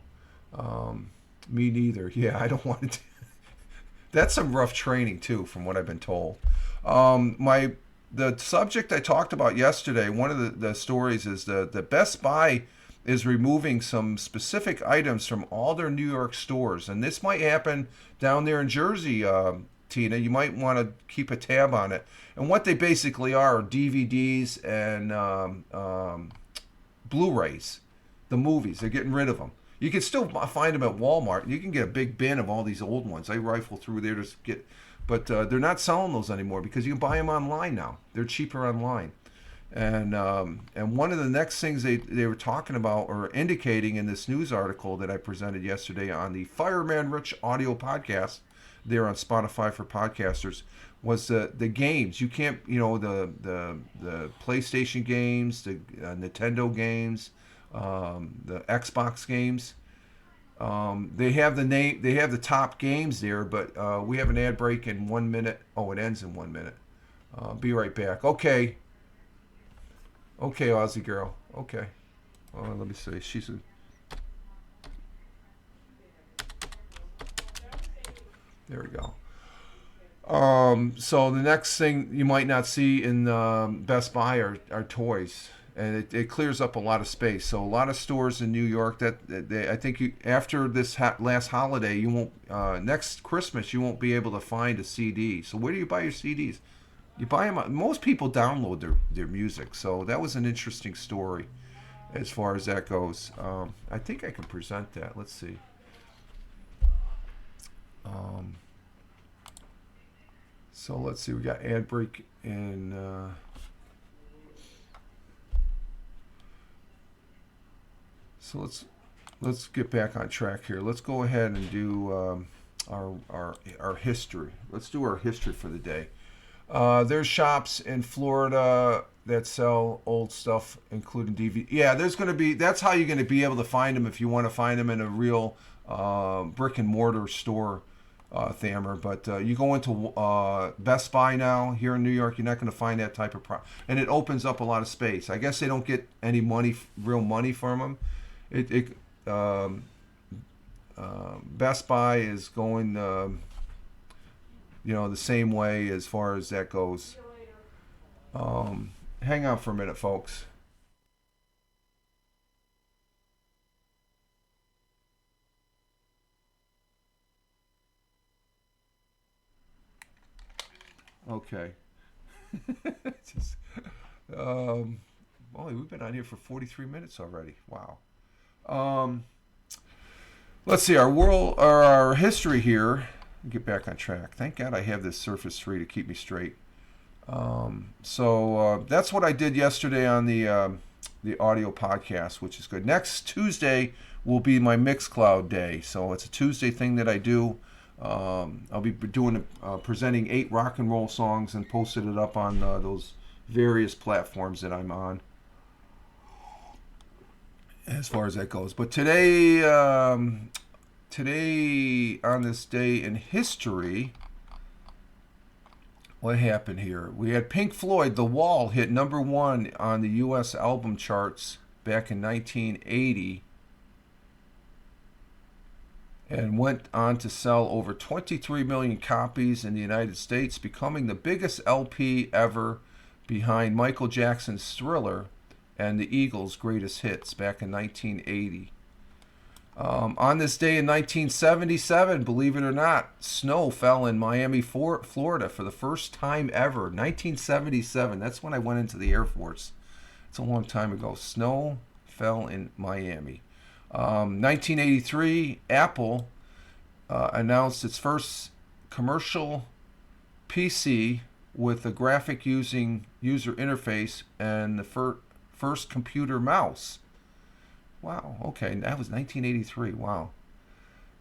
Me neither. Yeah, I don't want to. That's some rough training too, from what I've been told. The subject I talked about yesterday, one of the stories is the Best Buy is removing some specific items from all their New York stores, and this might happen down there in Jersey. Tina, you might want to keep a tab on it. And what they basically are DVDs and Blu-rays, the movies. They're getting rid of them. You can still find them at Walmart. You can get a big bin of all these old ones. I rifle through there to get, but they're not selling those anymore because you can buy them online now. They're cheaper online. And one of the next things they were talking about or indicating in this news article that I presented yesterday on the Fireman Rich audio podcast, there on Spotify for podcasters, was the games. You can't, the PlayStation games, the Nintendo games, the Xbox games. They have the top games there, but we have an ad break in 1 minute. Oh, it ends in 1 minute. Be right back. Okay, Aussie girl. Okay. Let me see. She's a. There we go. So the next thing you might not see in Best Buy are toys, and it clears up a lot of space. So a lot of stores in New York I think after this last holiday, you won't next Christmas you won't be able to find a CD. So where do you buy your CDs? You buy them. Most people download their music. So that was an interesting story as far as that goes. I think I can present that. Let's see. So let's see. We got ad break in. So let's get back on track here. Let's go ahead and do our history. Let's do our history for the day. There's shops in Florida that sell old stuff, including DVD. Yeah, there's going to be. That's how you're going to be able to find them if you want to find them in a real brick and mortar store, Thamer. But you go into Best Buy now here in New York, you're not going to find that type of product, and it opens up a lot of space. I guess they don't get any money, real money from them. It Best Buy is going. The same way as far as that goes. Hang on for a minute, folks. Okay. Just, boy, we've been on here for 43 minutes already. Wow. Let's see our history here. Get back on track. Thank God I have this Surface 3 to keep me straight. So that's what I did yesterday on the audio podcast, which is good. Next Tuesday will be my Mixcloud day, so it's a Tuesday thing that I do. I'll be doing presenting 8 rock and roll songs and posted it up on those various platforms that I'm on, as far as that goes. But today on this day in history, what happened here? We had Pink Floyd, The Wall, hit #1 on the U.S. album charts back in 1980 and went on to sell over 23 million copies in the United States, becoming the biggest LP ever behind Michael Jackson's Thriller and the Eagles' Greatest Hits back in 1980. On this day in 1977, believe it or not, snow fell in Miami, Florida for the first time ever. 1977, that's when I went into the Air Force. It's a long time ago. Snow fell in Miami. 1983, Apple announced its first commercial PC with a graphic using user interface and the first computer mouse. Wow, okay, that was 1983, wow.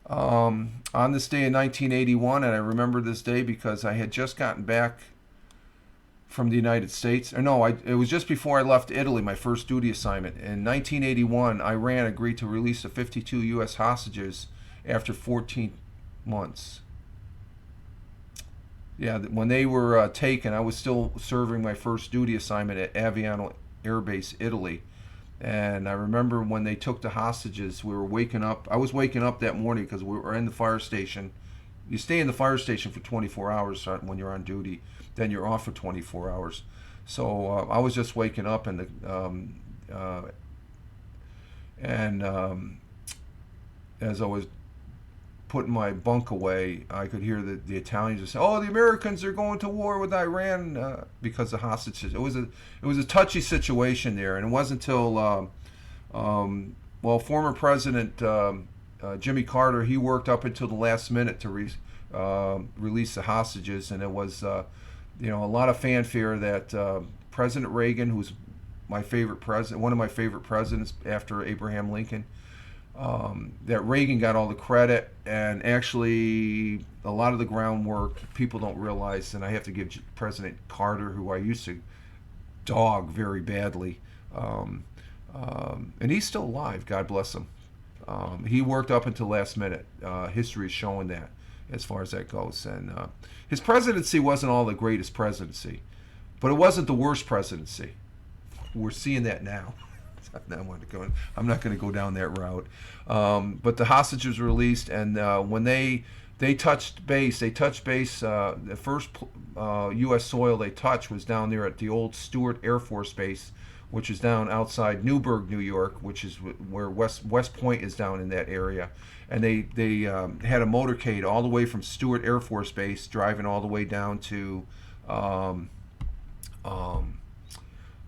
On this day in 1981, and I remember this day because I had just gotten back from the United States. Or no, it was just before I left Italy, my first duty assignment. In 1981, Iran agreed to release the 52 U.S. hostages after 14 months. Yeah, when they were taken, I was still serving my first duty assignment at Aviano Air Base, Italy. And I remember when they took the hostages, we were waking up. I was waking up that morning because we were in the fire station. You stay in the fire station for 24 hours when you're on duty. Then you're off for 24 hours. So I was just waking up, and as I was putting my bunk away, I could hear the Italians just say, "Oh, the Americans are going to war with Iran because of hostages." It was a touchy situation there, and it wasn't until former President Jimmy Carter, he worked up until the last minute to release the hostages, and it was a lot of fanfare that President Reagan, who's my favorite president, one of my favorite presidents after Abraham Lincoln. That Reagan got all the credit, and actually a lot of the groundwork people don't realize, and I have to give President Carter, who I used to dog very badly, and he's still alive, God bless him. He worked up until last minute. History is showing that as far as that goes, and his presidency wasn't all the greatest presidency, but it wasn't the worst presidency. We're seeing that now. I'm not going to go down that route. But the hostages were released, and when they touched base, the first U.S. soil they touched was down there at the old Stewart Air Force Base, which is down outside Newburgh, New York, which is where West Point is down in that area. And they had a motorcade all the way from Stewart Air Force Base, driving all the way down to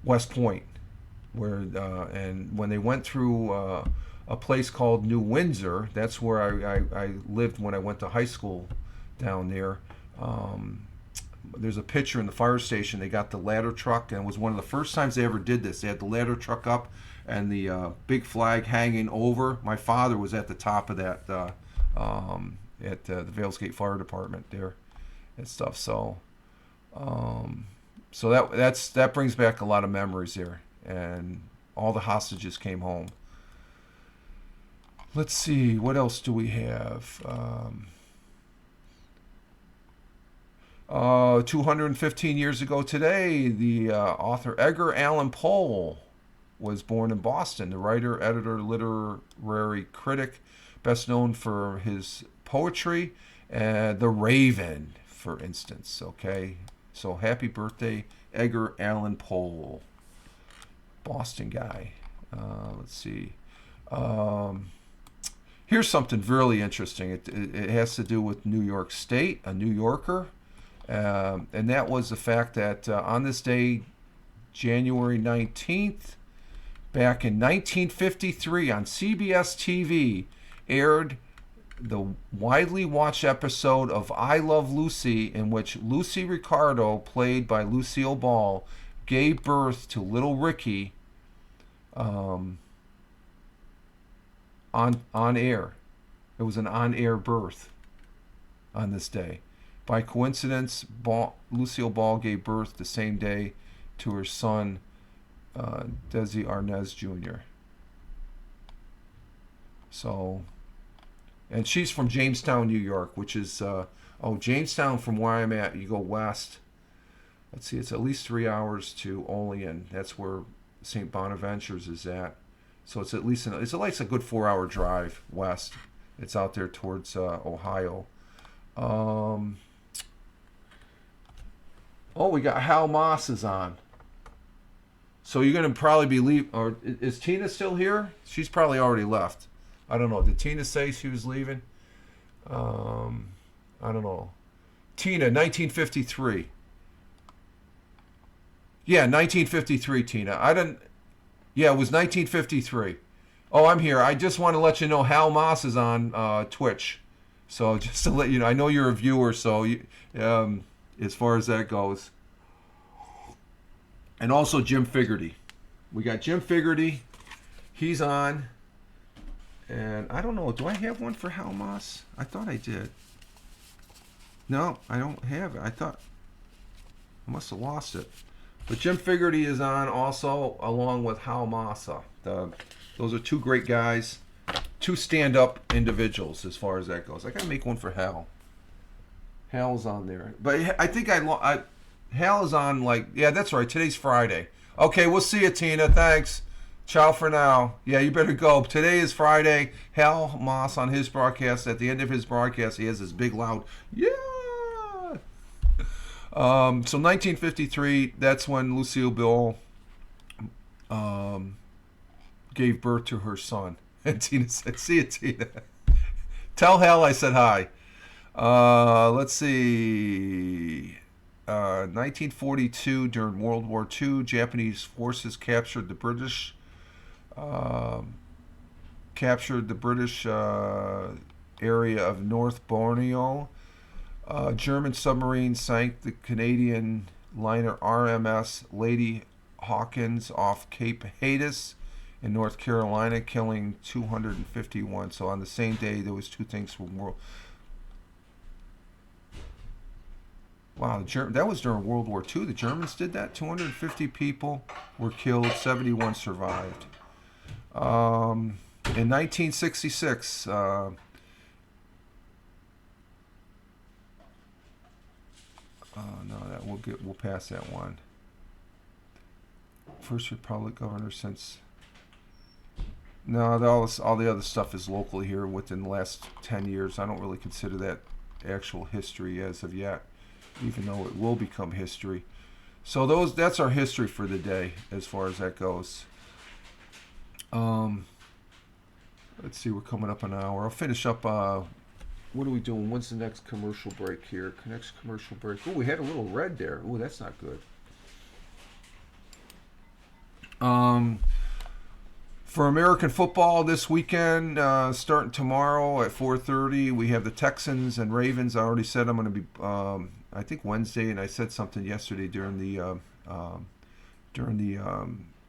West Point. And when they went through a place called New Windsor, that's where I lived when I went to high school down there. there's a picture in the fire station. They got the ladder truck, and it was one of the first times they ever did this. They had the ladder truck up and the big flag hanging over. My father was at the top of that at the Valesgate Fire Department there and stuff. So that brings back a lot of memories there, and all the hostages came home. Let's see, what else do we have? 215 years ago today, the author Edgar Allan Poe was born in Boston. The writer, editor, literary critic, best known for his poetry, The Raven, for instance. Okay, so happy birthday, Edgar Allan Poe, Boston guy. Let's see. Here's something really interesting. It has to do with New York State, a New Yorker. And that was the fact that on this day, January 19th, back in 1953 on CBS TV, aired the widely watched episode of I Love Lucy, in which Lucy Ricardo, played by Lucille Ball, gave birth to little Ricky on air. It was an on-air birth on this day. By coincidence, Lucille Ball gave birth the same day to her son, Desi Arnaz Jr. So, and she's from Jamestown, New York, which is, Jamestown from where I'm at, you go west. Let's see, it's at least 3 hours to Olean. That's where St. Bonaventure's is at. So it's at least, it's a good 4-hour drive west. It's out there towards Ohio. We got Hal Moss is on. So you're going to probably be leaving, or is Tina still here? She's probably already left. I don't know. Did Tina say she was leaving? I don't know. Tina, 1953. Yeah, 1953, Tina. Yeah, it was 1953. Oh, I'm here. I just want to let you know Hal Moss is on Twitch. So just to let you know, I know you're a viewer, so as far as that goes. And also Jim Figerty. We got Jim Figerty. He's on. And I don't know. Do I have one for Hal Moss? I thought I did. No, I don't have it. I must have lost it. But Jim Figerty is on also, along with Hal Massa. Those are two great guys. Two stand-up individuals as far as that goes. I got to make one for Hal. Hal's on there. But I think Hal is on, yeah, that's right. Today's Friday. Okay, we'll see you, Tina. Thanks. Ciao for now. Yeah, you better go. Today is Friday. Hal Moss on his broadcast. At the end of his broadcast, he has this big, loud, yeah. So 1953, that's when Lucille Ball gave birth to her son. And Tina said, see you, Tina. Tell Hal I said hi. Let's see. 1942, during World War II, Japanese forces captured the British area of North Borneo. German submarine sank the Canadian liner RMS Lady Hawkins off Cape Hatteras in North Carolina, killing 251. So on the same day, there was two things from world. Wow, that was during World War II. The Germans did that. 250 people were killed. 71 survived. In 1966, we'll pass that one. First Republic governor since. No, all the other stuff is local here within the last 10 years. I don't really consider that actual history as of yet, even though it will become history. So that's our history for the day as far as that goes. Let's see, we're coming up an hour. I'll finish up. What are we doing? When's the next commercial break here? Next commercial break. Oh, we had a little red there. Oh, that's not good. For American football this weekend, starting tomorrow at 4:30, we have the Texans and Ravens. I already said I'm going to be, I think Wednesday, and I said something yesterday during the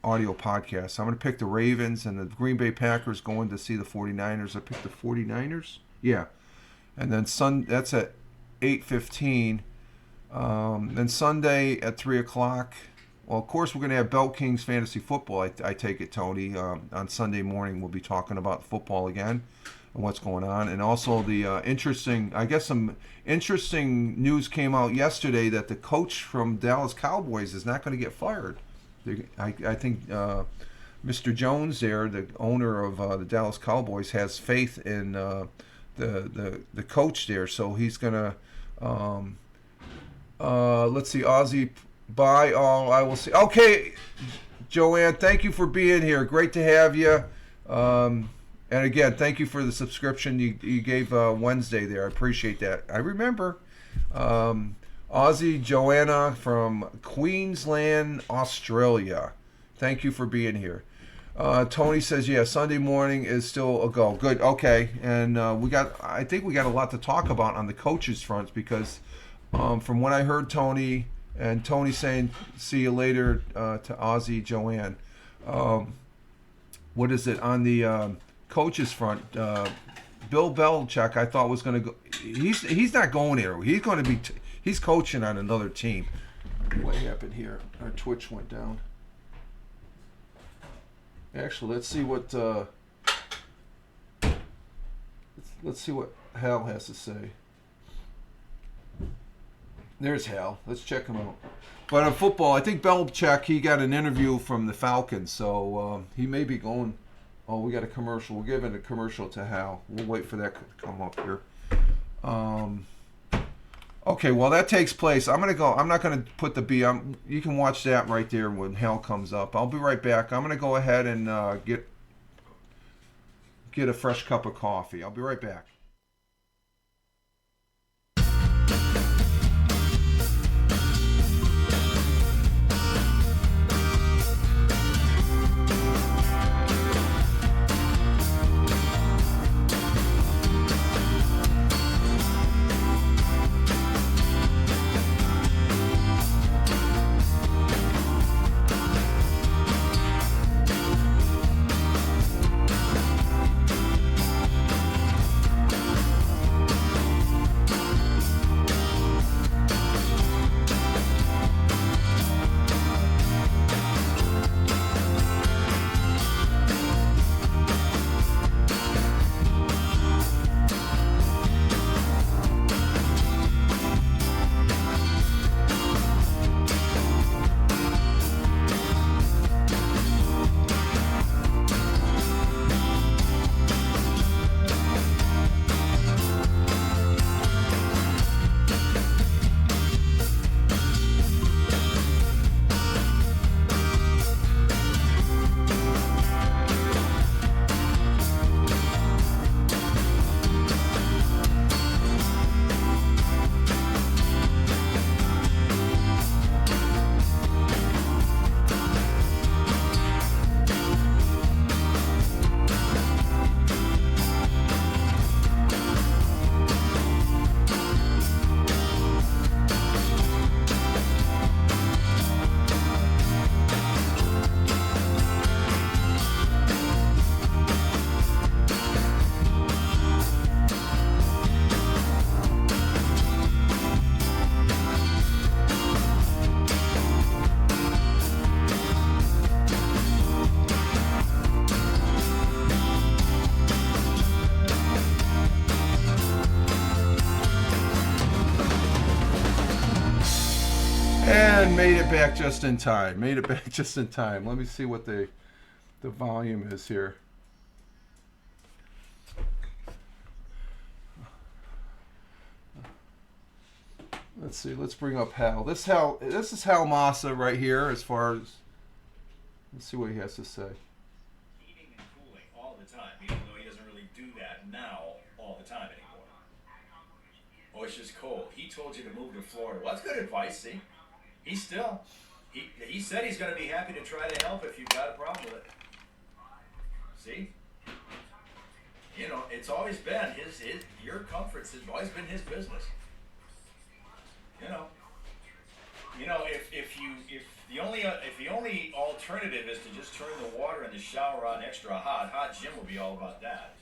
audio podcast. I'm going to pick the Ravens, and the Green Bay Packers going to see the 49ers. I picked the 49ers. Yeah, and then that's at 8:15. Then Sunday at 3:00. Well, of course, we're going to have Belt Kings Fantasy Football. I take it, Tony. On Sunday morning, we'll be talking about football again and what's going on. And also the some interesting news came out yesterday that the coach from Dallas Cowboys is not going to get fired. I think Mr. Jones there, the owner of the Dallas Cowboys, has faith in the coach there. So he's going to, let's see, Ozzy... Bye all. I will see. Okay, Joanne, thank you for being here. Great to have you. And again, thank you for the subscription you gave Wednesday there. I appreciate that. I remember. Ozzy, Joanna from Queensland, Australia. Thank you for being here. Tony says, yeah, Sunday morning is still a go. Good. Okay. And I think we got a lot to talk about on the coaches front because from what I heard, Tony... And Tony saying, see you later to Ozzy, Joanne. What is it? On the coaches front, Bill Belichick, I thought was going to go. He's not going there. He's going to be. He's coaching on another team. What happened here? Our Twitch went down. Actually, let's see what. Let's see what Hal has to say. There's Hal. Let's check him out. But on football, I think Belichick, he got an interview from the Falcons, so he may be going. Oh, we got a commercial. We'll give it a commercial to Hal. We'll wait for that to come up here. Okay, well, that takes place. I'm going to go. I'm not going to put the B. You can watch that right there when Hal comes up. I'll be right back. I'm going to go ahead and get a fresh cup of coffee. I'll be right back. And made it back just in time. Let me see what the volume is here. Let's see. Let's bring up Hal. This is Hal Massa right here. As far as let's see what he has to say. Heating and cooling all the time, even though he doesn't really do that now all the time anymore. Oh, it's just cold. He told you to move to Florida. Well, that's good advice. See, he said he's going to be happy to try to help if you've got a problem with it. See? You know, it's always been your comforts has always been his business. You know. If the only alternative is to just turn the water in the shower on extra hot, Jim will be all about that.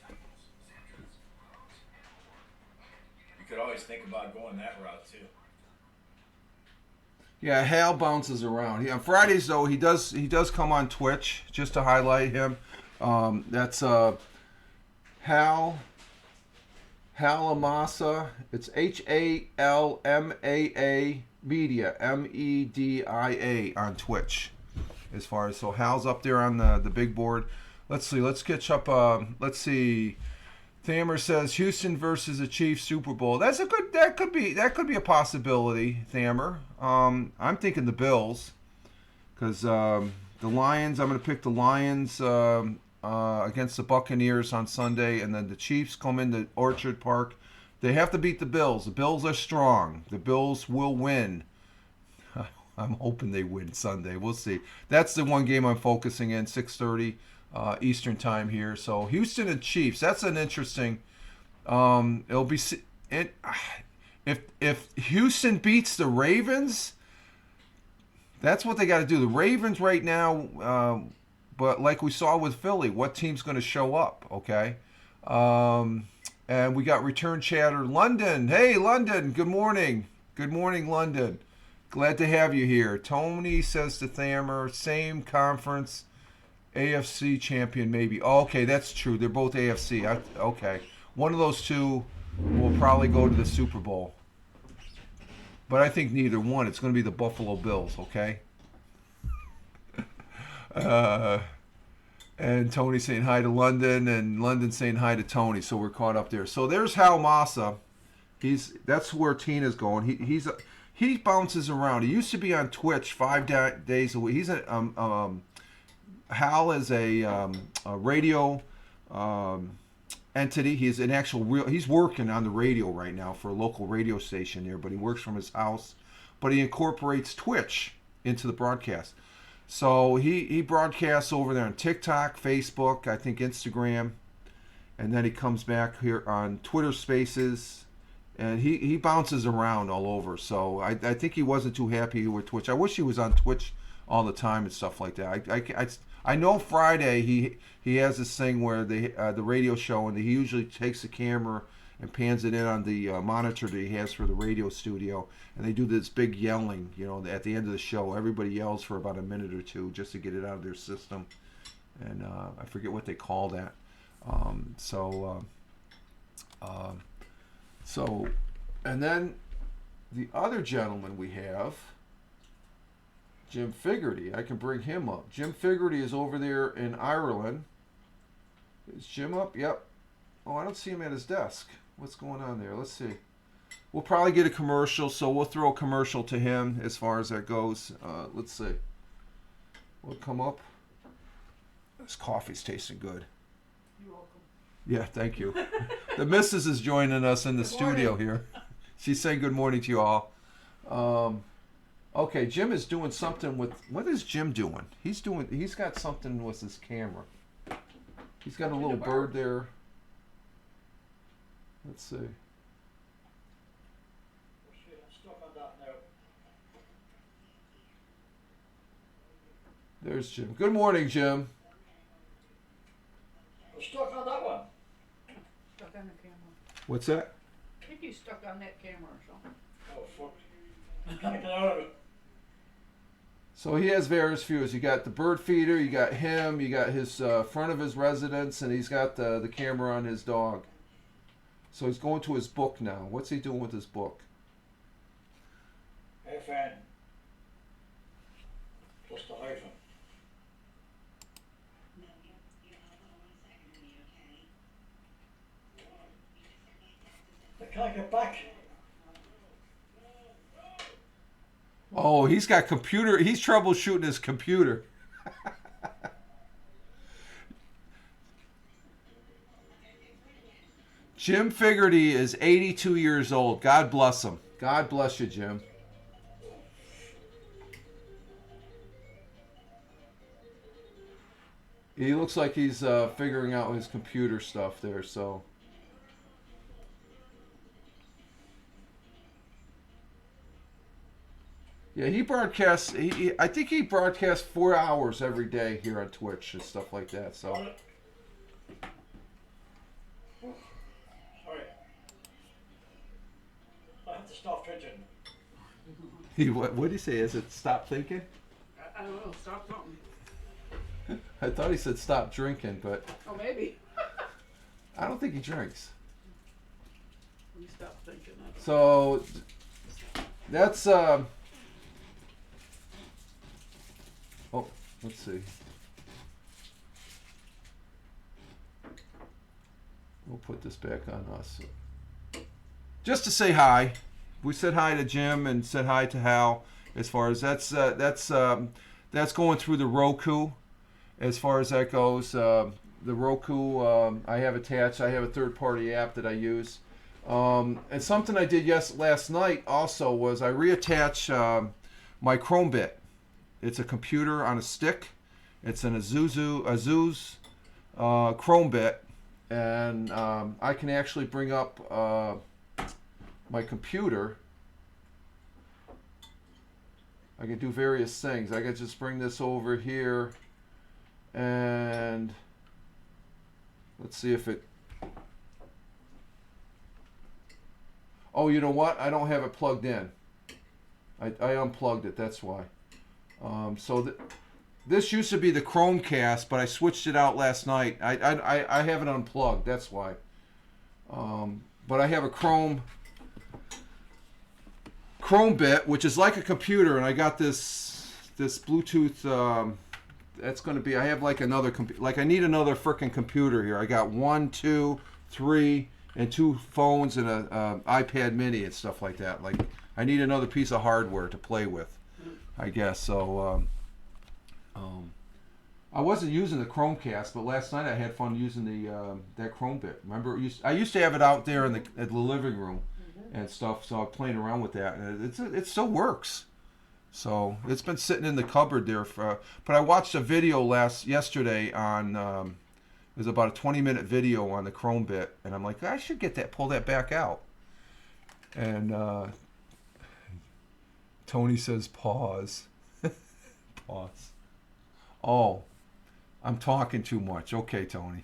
You could always think about going that route too. Yeah, Hal bounces around. On Fridays though, he does come on Twitch just to highlight him. That's Hal Amasa. It's HALMAA Media, MEDIA on Twitch. As far as Hal's up there on the big board. Let's see. Let's catch up. Let's see. Thamer says Houston versus the Chiefs Super Bowl. That's a good. That could be a possibility. Thamer. I'm thinking the Bills, because the Lions. I'm going to pick the Lions against the Buccaneers on Sunday, and then the Chiefs come into Orchard Park. They have to beat the Bills. The Bills are strong. The Bills will win. I'm hoping they win Sunday. We'll see. That's the one game I'm focusing in, 6:30 Eastern time here. So Houston and Chiefs. That's an interesting. It'll be if Houston beats the Ravens, that's what they got to do. The Ravens right now, but like we saw with Philly, what team's going to show up? Okay. And we got return chatter. London. Hey, London. Good morning. Good morning, London. Glad to have you here. Tony says to Thamer, same conference, AFC champion maybe. Oh, okay, that's true. They're both AFC. Okay. One of those two will probably go to the Super Bowl. But I think neither one. It's going to be the Buffalo Bills, okay? And Tony saying hi to London, and London saying hi to Tony. So we're caught up there. So there's Hal Massa. That's where Tina's going. He bounces around. He used to be on Twitch 5 days a week. He's Hal is a radio entity. He's an actual real. He's working on the radio right now for a local radio station there, but he works from his house. But he incorporates Twitch into the broadcast. So he broadcasts over there on TikTok, Facebook, I think Instagram, and then he comes back here on Twitter Spaces, and he bounces around all over. So I think he wasn't too happy with Twitch. I wish he was on Twitch all the time and stuff like that. I know Friday he has this thing where the radio show, and he usually takes the camera and pans it in on the monitor that he has for the radio studio, and they do this big yelling, at the end of the show. Everybody yells for about a minute or two just to get it out of their system, and I forget what they call that. And then the other gentleman we have, Jim Figerty. I can bring him up. Jim Figerty is over there in Ireland. Is Jim up? Yep. Oh, I don't see him at his desk. What's going on there? Let's see. We'll probably get a commercial, so we'll throw a commercial to him as far as that goes. Let's see. We'll come up. This coffee's tasting good. You're welcome. Yeah, thank you. The missus is joining us in the studio here. She's saying good morning to you all. Okay, Jim is doing something with. What is Jim doing? He's got something with his camera. He's got a little bird there. Let's see. Oh shit, I'm stuck on that now. There's Jim. Good morning, Jim. I'm stuck on that one. Stuck on the camera. What's that? I think he's stuck on that camera or something. Oh fuck. I can't get out of it. So he has various views. You got the bird feeder, you got him, you got his front of his residence, and he's got the camera on his dog. So he's going to his book now. What's he doing with his book? FN. Plus the hyphen. I can't get back. Oh, he's got computer. He's troubleshooting his computer. Jim Figerty is 82 years old. God bless him. God bless you, Jim. He looks like he's figuring out his computer stuff there, so. Yeah, he broadcasts. I think he broadcasts 4 hours every day here on Twitch and stuff like that. So. Sorry. I have to stop drinking. What did he say? Is it stop thinking? I don't know. Stop something. I thought he said stop drinking, but Oh, maybe. I don't think he drinks. We stop thinking. I don't So that's oh, let's see. We'll put this back on us. Just to say hi. We said hi to Jim and said hi to Hal. As far as that's going through the Roku. As far as that goes, the Roku I have attached. I have a third-party app that I use. And something I did last night also was I reattach my Chrome bit. It's a computer on a stick. It's an Azu's Chrome bit, and I can actually bring up my computer. I can do various things. I can just bring this over here, and let's see if it. Oh, you know what? I don't have it plugged in. I unplugged it. That's why. So this used to be the Chromecast, but I switched it out last night. I have it unplugged. That's why. But I have a Chrome bit, which is like a computer, and I got this Bluetooth. That's going to be. I have like another I need another frickin' computer here. I got 1, 2, 3, and 2 phones and a iPad Mini and stuff like that. Like I need another piece of hardware to play with, I guess. So I wasn't using the Chromecast, but last night I had fun using that Chrome bit. Remember, I used to have it out there in the living room and stuff. So I'm playing around with that, and it still works. So it's been sitting in the cupboard there but I watched a video yesterday on. It was about a 20-minute video on the Chrome bit, and I'm like, I should pull that back out. And Tony says, pause. Pause. Oh, I'm talking too much. Okay, Tony.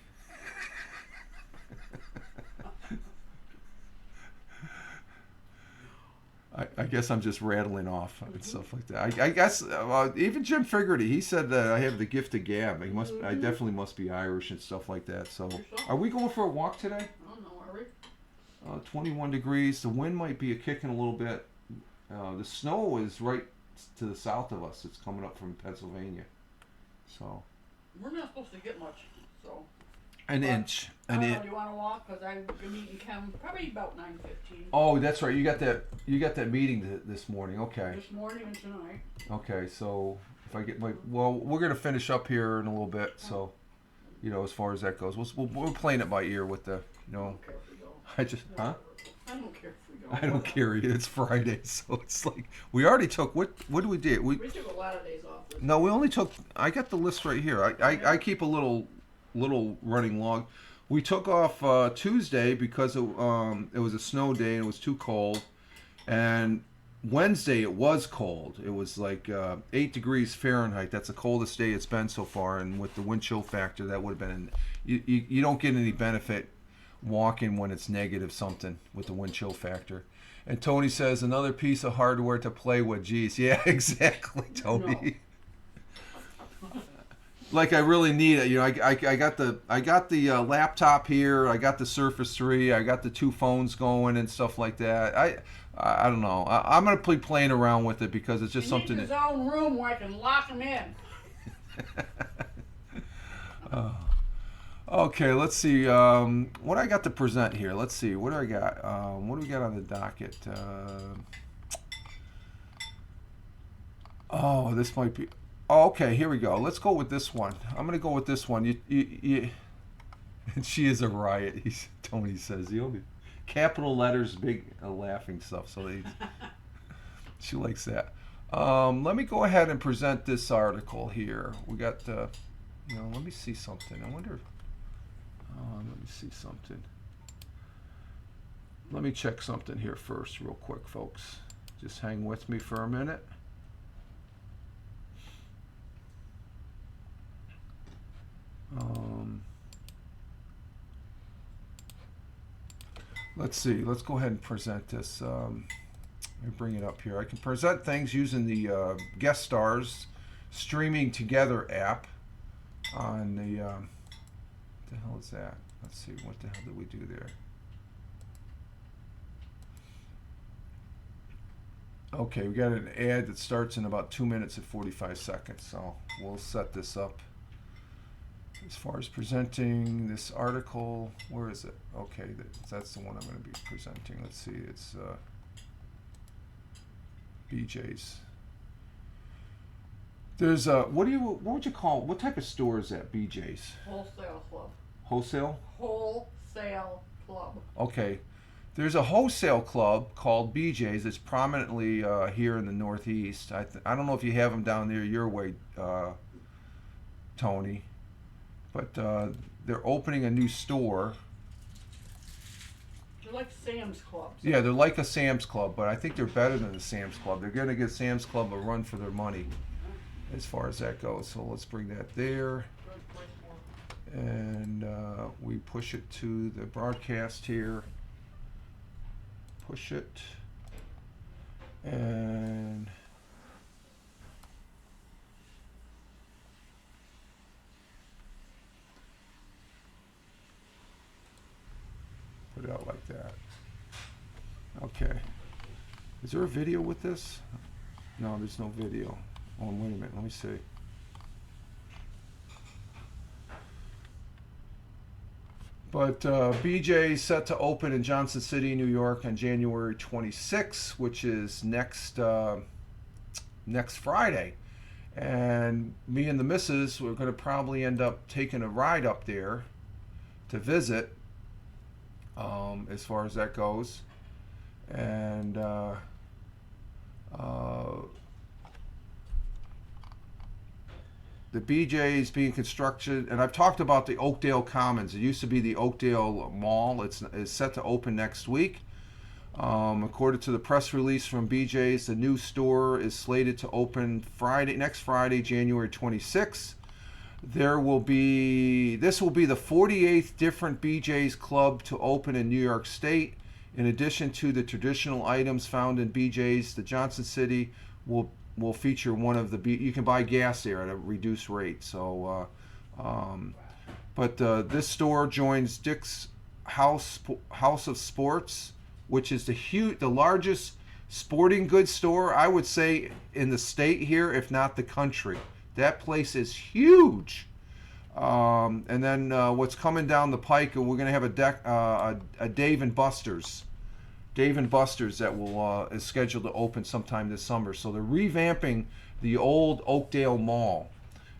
I guess I'm just rattling off and stuff like that. I guess even Jim Figerty, he said that I have the gift of gab. I definitely must be Irish and stuff like that. So, are we going for a walk today? I don't know. Are we? 21 degrees. The wind might be kicking a little bit. The snow is right to the south of us. It's coming up from Pennsylvania. So. We're not supposed to get much, so. An inch. I don't know, do you want to walk? Because I'm meeting Kim probably about 9:15. Oh, that's right. You got that meeting this morning. Okay. This morning and tonight. Okay, so if I get we're gonna finish up here in a little bit. So, as far as that goes, we're playing it by ear with the, I don't care if we go. I just, huh? I don't care if we go. I don't care. It's Friday, so it's like we already took what did we do? We took a lot of days off. No, we only took. I got the list right here. I keep a little running log. We took off Tuesday because it was a snow day and it was too cold, and Wednesday it was cold. It was like 8 degrees Fahrenheit. That's the coldest day it's been so far, and with the wind chill factor, that would have been. You don't get any benefit walking when it's negative something with the wind chill factor. And Tony says another piece of hardware to play with. Geez, yeah, exactly, Tony. No. Like I really need it. I got the laptop here. I got the Surface 3. I got the 2 phones going and stuff like that. I don't know. I'm gonna be playing around with it because it's just something. He needs his own room where I can lock him in. Okay, let's see. What I got to present here. Let's see. What do I got? What do we got on the docket? Oh, this might be. Oh, okay, here we go. Let's go with this one. I'm gonna go with this one. You and she is a riot. Tony says the only capital letters, big laughing stuff. So she likes that. Let me go ahead and present this article here. We got No, let me see something. I wonder. Let me see something. Let me check something here first, real quick, folks. Just hang with me for a minute. Let's see. Let's go ahead and present this. Let me bring it up here. I can present things using the Guest Stars Streaming Together app on the. What the hell is that? Let's see. What the hell did we do there? Okay, we got an ad that starts in about 2 minutes and 45 seconds. So we'll set this up. As far as presenting this article, where is it? Okay, that's the one I'm going to be presenting. Let's see, it's BJ's. There's what would you call, what type of store is that, BJ's? Wholesale club. Wholesale? Wholesale club. Okay. There's a wholesale club called BJ's. It's prominently here in the Northeast. I don't know if you have them down there your way, Tony. But they're opening a new store. They're like Sam's Club. Yeah, they're like a Sam's Club, but I think they're better than the Sam's Club. They're going to give Sam's Club a run for their money as far as that goes. So let's bring that there. And we push it to the broadcast here. Push it. And put it out like that. Okay. Is there a video with this? No, there's no video. Oh, wait a minute. Let me see. But BJ set to open in Johnson City, New York on January 26th, which is next Friday. And me and the missus, we're going to probably end up taking a ride up there to visit. As far as that goes, and the BJ is being constructed, and I've talked about the Oakdale Commons. It used to be the Oakdale Mall. It's set to open next week. According to the press release from BJ's, the new store is slated to open next Friday, January 26th. This will be the 48th different BJ's club to open in New York State. In addition to the traditional items found in BJ's, the Johnson City will feature one of the you can buy gas there at a reduced rate. So, but this store joins Dick's House of Sports, which is the largest sporting goods store, I would say, in the state here, if not the country. That place is huge. And then what's coming down the pike, we're going to have a Dave & Buster's. Dave & Buster's that is scheduled to open sometime this summer. So they're revamping the old Oakdale Mall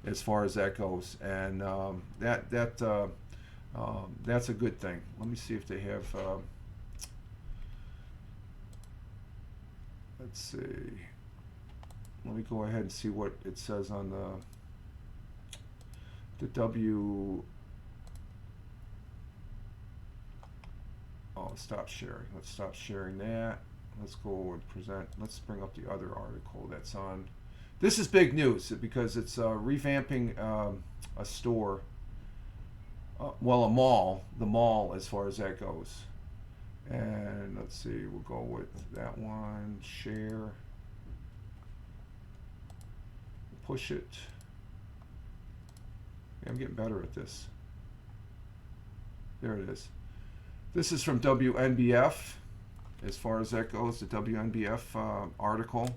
as far as that goes. And that's a good thing. Let me see if they have... let's see. Let me go ahead and see what it says on the W. Oh, stop sharing. Let's stop sharing that. Let's go and present. Let's bring up the other article that's on. This is big news because it's revamping a store. Well, a mall. The mall, as far as that goes. And let's see. We'll go with that one. Share. Push it. Yeah, I'm getting better at this. There it is. This is from WNBF, as far as that goes, the WNBF article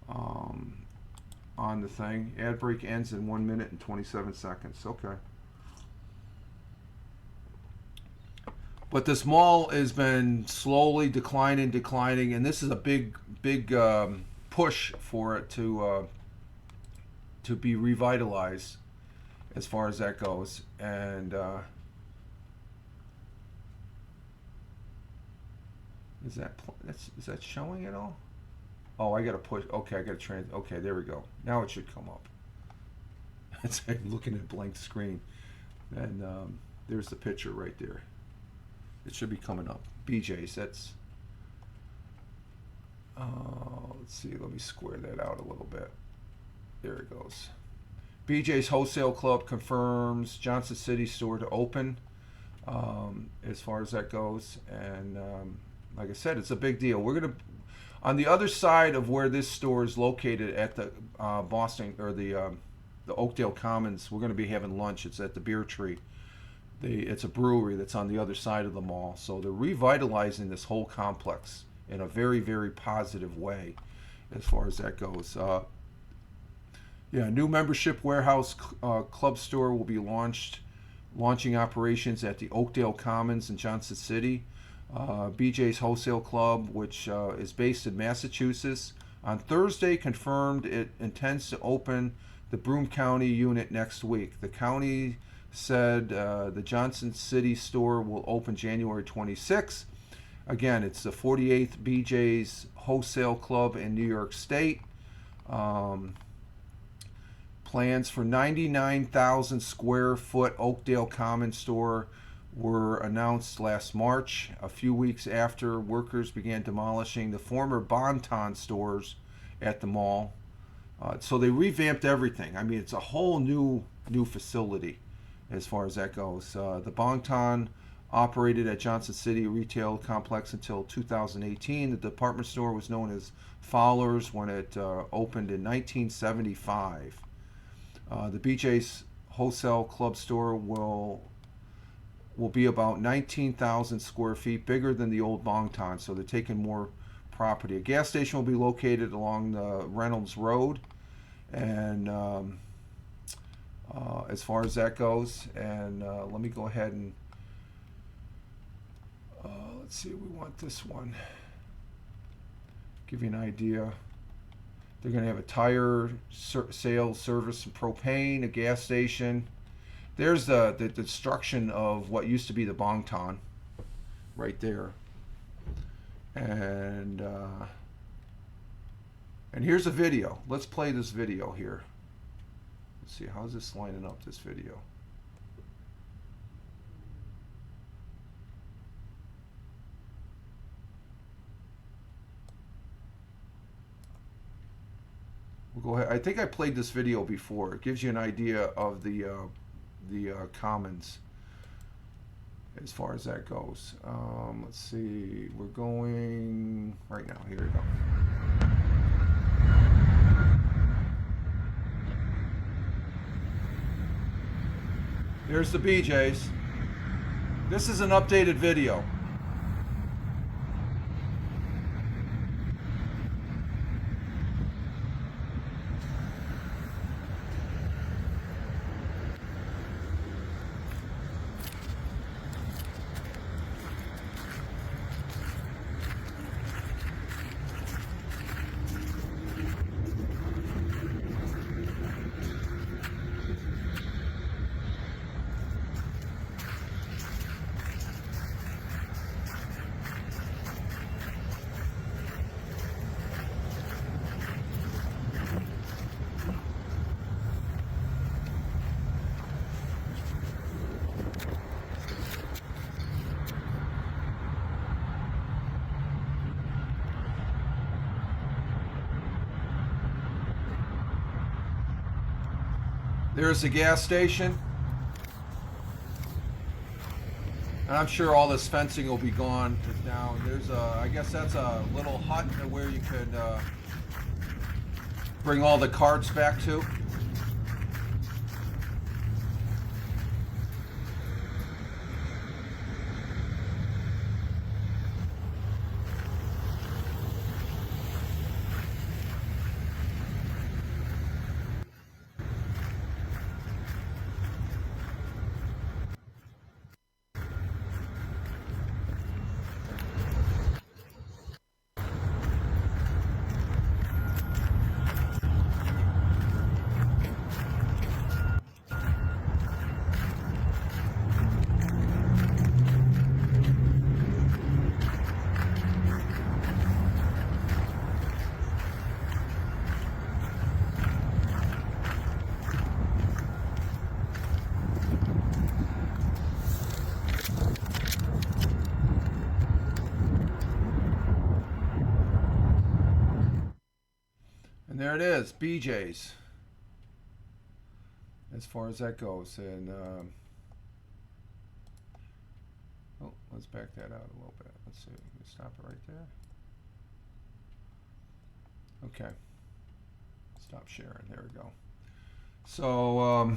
on the thing. Ad break ends in 1 minute and 27 seconds. Okay. But this mall has been slowly declining, and this is a big push for it to be revitalized as far as that goes. And is that showing at all? Oh, I gotta push. Okay, I gotta okay, there we go. Now it should come up. It's like looking at a blank screen. And there's the picture right there. It should be coming up. BJ's, that's... let's see, let me square that out a little bit. There it goes. BJ's Wholesale Club confirms Johnson City store to open, as far as that goes. And like I said, it's a big deal. We're going to, on the other side of where this store is located at the Boston, or the Oakdale Commons, we're going to be having lunch. It's at the Beer Tree. It's a brewery that's on the other side of the mall. So they're revitalizing this whole complex in a very, very positive way as far as that goes. Yeah, new membership warehouse club store will be launching operations at the Oakdale Commons in Johnson City. BJ's Wholesale Club, which is based in Massachusetts, on Thursday confirmed it intends to open the Broome County unit next week. The county said the Johnson City store will open January 26th. Again, it's the 48th BJ's Wholesale Club in New York State. Plans for 99,000 square foot Oakdale Commons store were announced last March, a few weeks after workers began demolishing the former Bon-Ton stores at the mall. So they revamped everything. I mean, it's a whole new facility as far as that goes. The Bon-Ton operated at Johnson City Retail Complex until 2018. The department store was known as Fowler's when it opened in 1975. The BJ's Wholesale Club store will be about 19,000 square feet, bigger than the old Bon-Ton, so they're taking more property. A gas station will be located along the Reynolds Road, and as far as that goes, and let me go ahead and let's see, we want this one. Give you an idea. They're going to have a tire sales service and propane, a gas station. There's the destruction of what used to be the Bon-Ton right there. And here's a video. Let's play this video here. Let's see, how's this lining up, this video? We'll go ahead. I think I played this video before. It gives you an idea of the commons as far as that goes. Let's see. We're going right now. Here we go. Here's the BJ's. This is an updated video. There's the gas station. And I'm sure all this fencing will be gone now. There's a, I guess that's a little hut where you could bring all the carts back to. there it is, BJ's. As far as that goes, and let's back that out a little bit. Let's see, stop it right there. Okay, stop sharing. There we go. So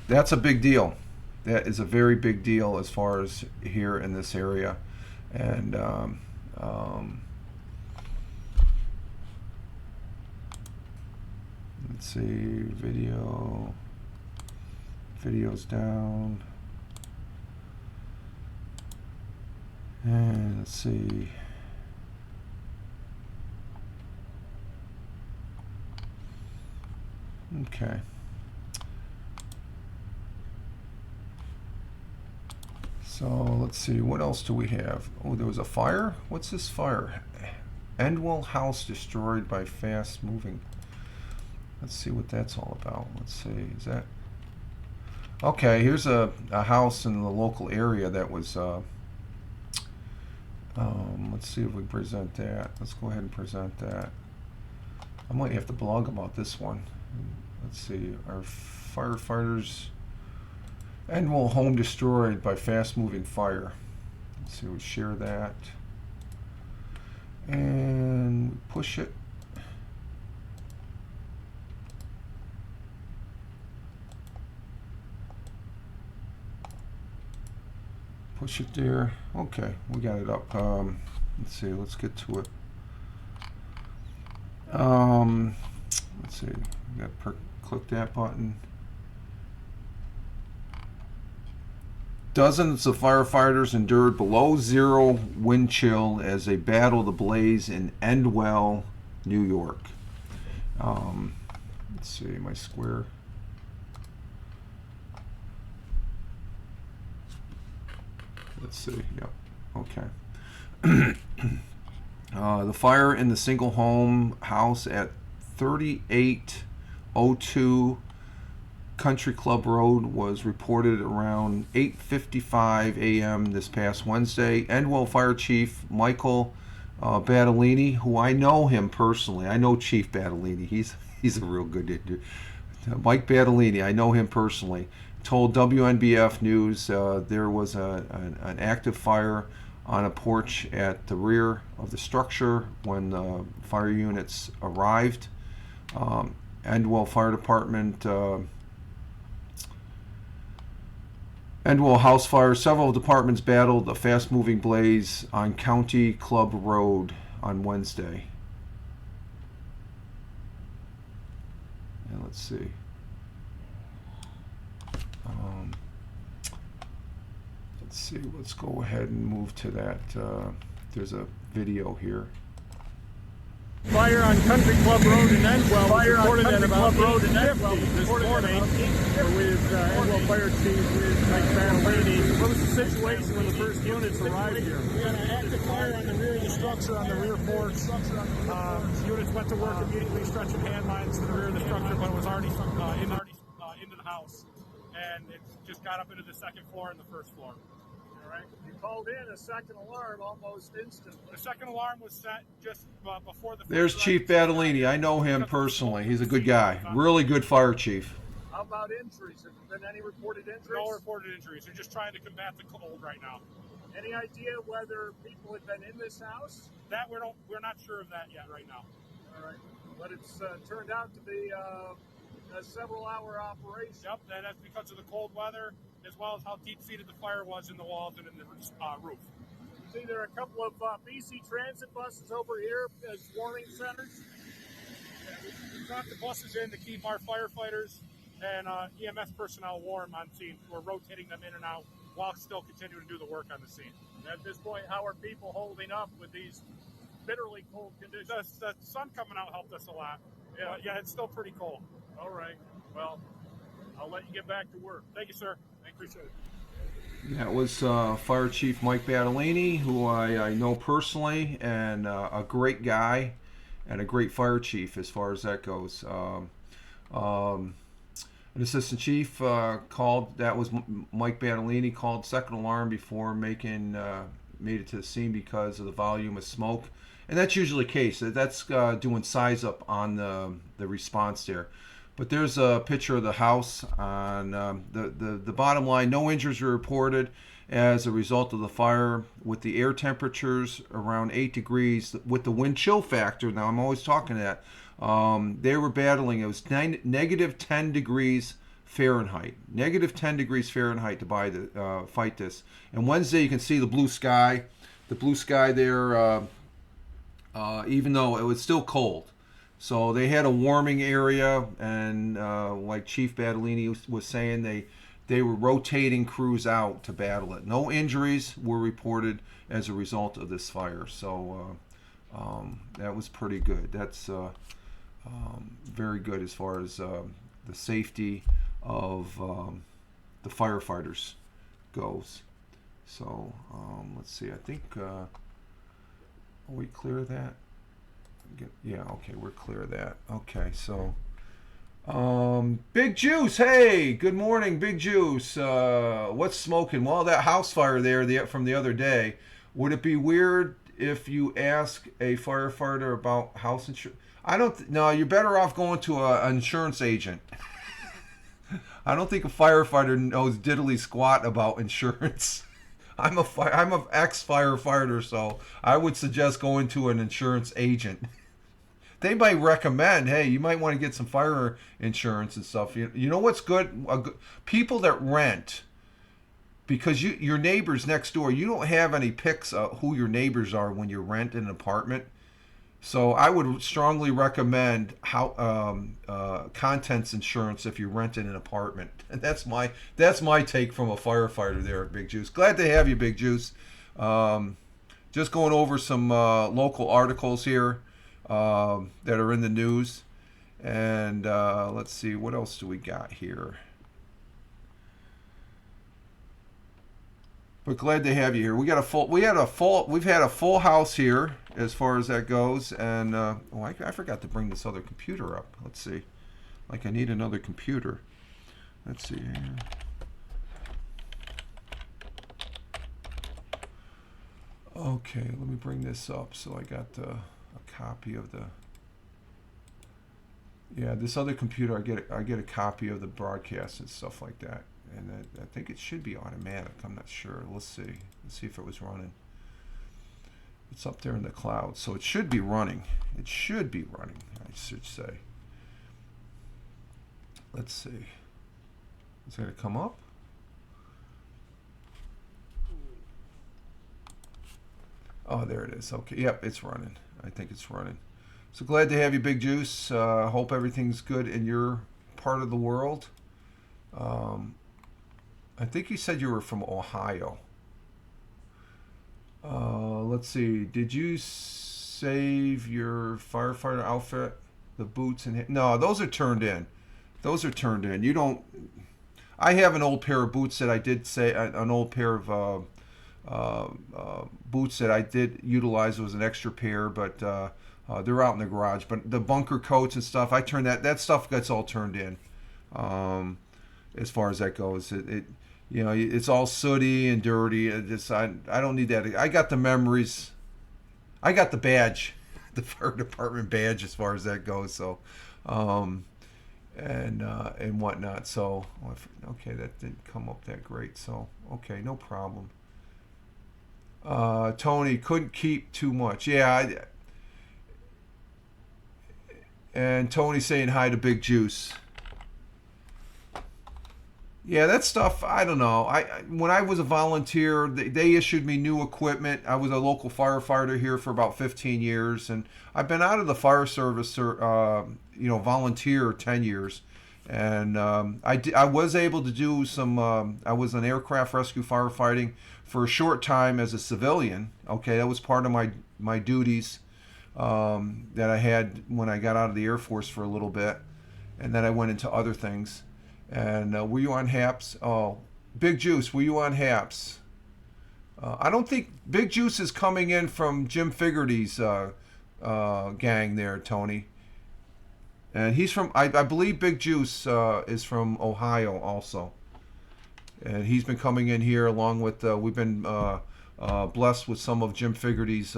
that's a big deal. That is a very big deal as far as here in this area, and let's see, videos down, and let's see. Okay. So let's see, what else do we have? Oh, there was a fire? What's this fire? Endwell house destroyed by fast moving. Let's see what that's all about. Let's see, is that... Okay, here's a house in the local area that was... let's see if we present that. Let's go ahead and present that. I might have to blog about this one. Let's see, our firefighters... Endwell home destroyed by fast-moving fire. Let's see, we share that. And push it. Push it there. Okay, we got it up. Let's see, let's get to it. Let's see, we got click that button. Dozens of firefighters endured below zero wind chill as they battled the blaze in Endwell, New York. Let's see, my square. Let's see, yep, okay. The fire in the single home house at 3802 Country Club Road was reported around 8:55 a.m. this past Wednesday. Endwell Fire Chief Michael Battellini, who I know him personally. I know Chief Battellini. He's a real good dude. Mike Battellini, I know him personally, told WNBF News there was an active fire on a porch at the rear of the structure when the fire units arrived. Endwell Fire Department... Endwell house fire. Several departments battled a fast-moving blaze on County Club Road on Wednesday. And let's see. Let's see. Let's go ahead and move to that. There's a video here. Fire on Country Club Road in Endwell was reported at about 8:50 this morning with Endwell Fire Chief Mike Battellini. What was the situation when the first units arrived here? We had an active fire on the rear of the structure on the rear porch. Units went to work immediately stretching hand lines to the rear of the structure, but it was already into the house. And it just got up into the second floor and the first floor. All right. You called in a second alarm almost instantly. The second alarm was set just before the... There's Chief Battellini. I know him personally. He's a good guy. Really good fire chief. How about injuries? Have there been any reported injuries? No reported injuries. They're just trying to combat the cold right now. Any idea whether people had been in this house? That we're not sure of that yet right now. All right. But it's turned out to be a several-hour operation. Yep, and that's because of the cold weather, as well as how deep-seated the fire was in the walls and in the roof. You see there are a couple of BC Transit buses over here as warning centers. Yeah, we brought the buses in to keep our firefighters and EMS personnel warm on scene. We're rotating them in and out while still continuing to do the work on the scene. At this point, how are people holding up with these bitterly cold conditions? The sun coming out helped us a lot. Yeah, but yeah, it's still pretty cold. All right. Well, I'll let you get back to work. Thank you, sir. I appreciate it. That was Fire Chief Mike Battellini, who I know personally, and a great guy and a great fire chief as far as that goes. An assistant chief called, that was Mike Battellini, called second alarm before made it to the scene because of the volume of smoke And that's usually the case. That's doing size up on the response there. But there's a picture of the house on the bottom line. No injuries were reported as a result of the fire, with the air temperatures around 8 degrees with the wind chill factor. Now, I'm always talking that. They were battling. It was negative 10 degrees Fahrenheit. Negative 10 degrees Fahrenheit to fight this. And Wednesday, you can see the blue sky. The blue sky there, even though it was still cold. So they had a warming area, and like Chief Battellini was saying, they were rotating crews out to battle it. No injuries were reported as a result of this fire. So that was pretty good. That's very good as far as the safety of the firefighters goes. So let's see. I think are we clear of that? Yeah. Okay, we're clear of that. Okay. So Big Juice. Hey, good morning, Big Juice. What's smoking? Well, that house fire there from the other day. Would it be weird if you ask a firefighter about house insurance? I don't. No, you're better off going to an insurance agent. I don't think a firefighter knows diddly squat about insurance. I'm an ex-firefighter, so I would suggest going to an insurance agent. They might recommend, hey, you might want to get some fire insurance and stuff. You know what's good? People that rent, because your neighbors next door, you don't have any picks of who your neighbors are when you rent an apartment. So I would strongly recommend contents insurance if you're renting an apartment. And that's my take from a firefighter there, Big Juice. Glad to have you, Big Juice. Just going over some local articles here that are in the news. And let's see, what else do we got here? But glad to have you here. We've had a full house here as far as that goes, and I forgot to bring this other computer up. Let's see. Like I need another computer. Let's see here. Okay, let me bring this up. So I got a copy of the. Yeah, this other computer, I get a copy of the broadcast and stuff like that. And I think it should be automatic. I'm not sure. Let's see. Let's see if it was running. It's up there in the cloud, so it should be running. It should be running, I should say. Let's see. Is it going to come up? Oh, there it is. Okay. Yep, it's running. I think it's running. So glad to have you, Big Juice. Hope everything's good in your part of the world. I think you said you were from Ohio. Let's see. Did you save your firefighter outfit? The boots and... No, those are turned in. Those are turned in. You don't... I have an old pair of boots that I did say... An old pair of boots that I did utilize. It was an extra pair, but they're out in the garage. But the bunker coats and stuff, I turn that stuff gets all turned in. As far as that goes, it's all sooty and dirty. I don't need that. I got the memories. I got the badge, the fire department badge, as far as that goes. So, and whatnot. So, okay, that didn't come up that great. So, okay, no problem. Tony couldn't keep too much. Yeah. And Tony saying hi to Big Juice. Yeah, that stuff, I don't know. When I was a volunteer, they issued me new equipment. I was a local firefighter here for about 15 years, and I've been out of the fire service, volunteer 10 years. And I was able to do some, I was an aircraft rescue firefighting for a short time as a civilian. Okay, that was part of my duties that I had when I got out of the Air Force for a little bit. And then I went into other things. And were you on HAPS? Oh, Big Juice, were you on HAPS? I don't think Big Juice is coming in from Jim Figerty's gang there, Tony. And he's from, I believe Big Juice is from Ohio also. And he's been coming in here along with, we've been blessed with some of Jim Figerty's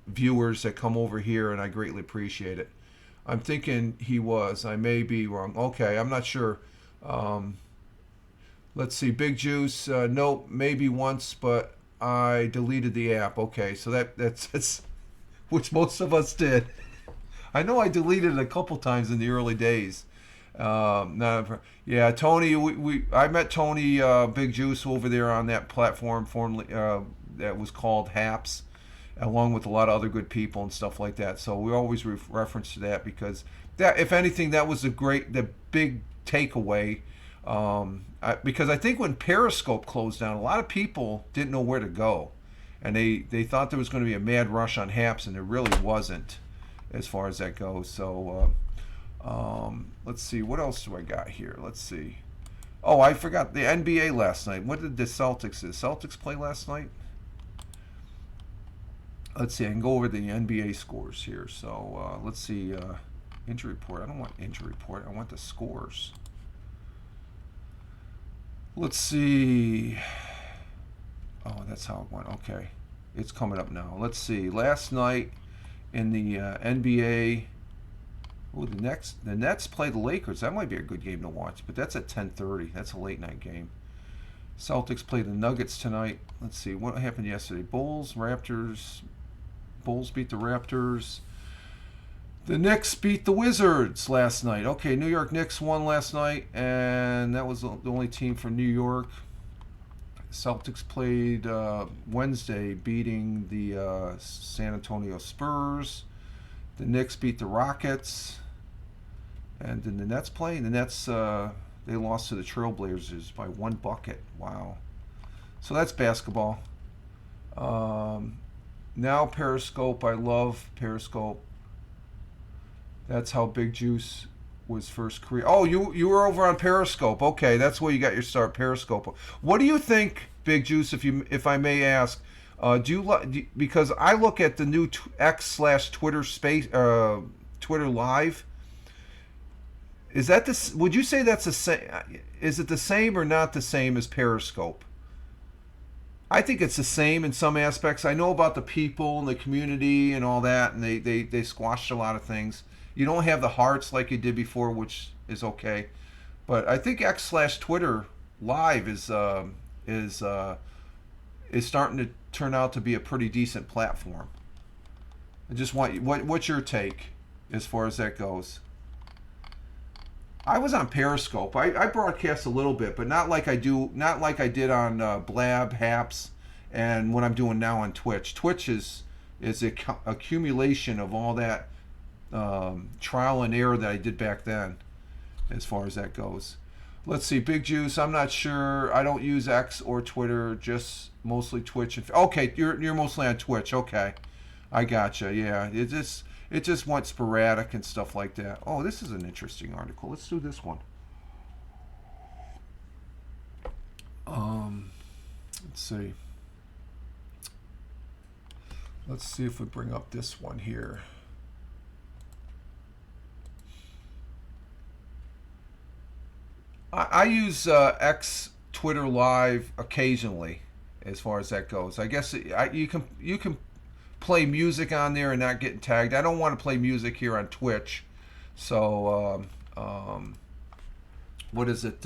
viewers that come over here, and I greatly appreciate it. I'm thinking he was. I may be wrong. Okay, I'm not sure. Let's see. Big Juice. Nope, maybe once, but I deleted the app. Okay, so that's which most of us did. I know I deleted it a couple times in the early days. Yeah, Tony. I met Tony Big Juice over there on that platform formerly that was called Haps, along with a lot of other good people and stuff like that. So we always reference to that because that, if anything, that was the big takeaway. Because I think when Periscope closed down, a lot of people didn't know where to go, and they thought there was going to be a mad rush on Haps, and there really wasn't, as far as that goes. So let's see, what else do I got here? Let's see. Oh, I forgot the NBA last night. What did the Celtics play last night? Let's see. I can go over the NBA scores here. So let's see. Injury report. I don't want injury report. I want the scores. Let's see. Oh, that's how it went. Okay. It's coming up now. Let's see. Last night in the NBA. Oh, the Nets play the Lakers. That might be a good game to watch, but that's at 10:30. That's a late night game. Celtics play the Nuggets tonight. Let's see what happened yesterday. Raptors. Bulls beat the Raptors. The Knicks beat the Wizards last night. Okay, New York Knicks won last night, and that was the only team from New York. Celtics played Wednesday, beating the San Antonio Spurs. The Knicks beat the Rockets. And then the Nets play. The Nets, they lost to the Trailblazers by 1 bucket. Wow. So that's basketball. Now Periscope. I love Periscope. That's how Big Juice was first created. Oh, you were over on Periscope. Okay, that's where you got your start, Periscope. What do you think, Big Juice, if I may ask? Because I look at the new X/Twitter space, Twitter Live. Is that this? Would you say that's the same? Is it the same or not the same as Periscope? I think it's the same in some aspects. I know about the people and the community and all that, and they squashed a lot of things. You don't have the hearts like you did before, which is okay. But I think X/Twitter Live is starting to turn out to be a pretty decent platform. I just want what's your take as far as that goes? I was on Periscope. I broadcast a little bit, but not like I did on Blab, Haps, and what I'm doing now on Twitch. Twitch is a accumulation of all that trial and error that I did back then, as far as that goes. Let's see, Big Juice. I'm not sure. I don't use X or Twitter. Just mostly Twitch. Okay, you're mostly on Twitch. Okay, I gotcha. Yeah, it just went sporadic and stuff like that. Oh, this is an interesting article. Let's do this one. Let's see. Let's see if we bring up this one here. I use X Twitter Live occasionally, as far as that goes. I guess you can play music on there and not getting tagged. I don't want to play music here on Twitch, so what is it?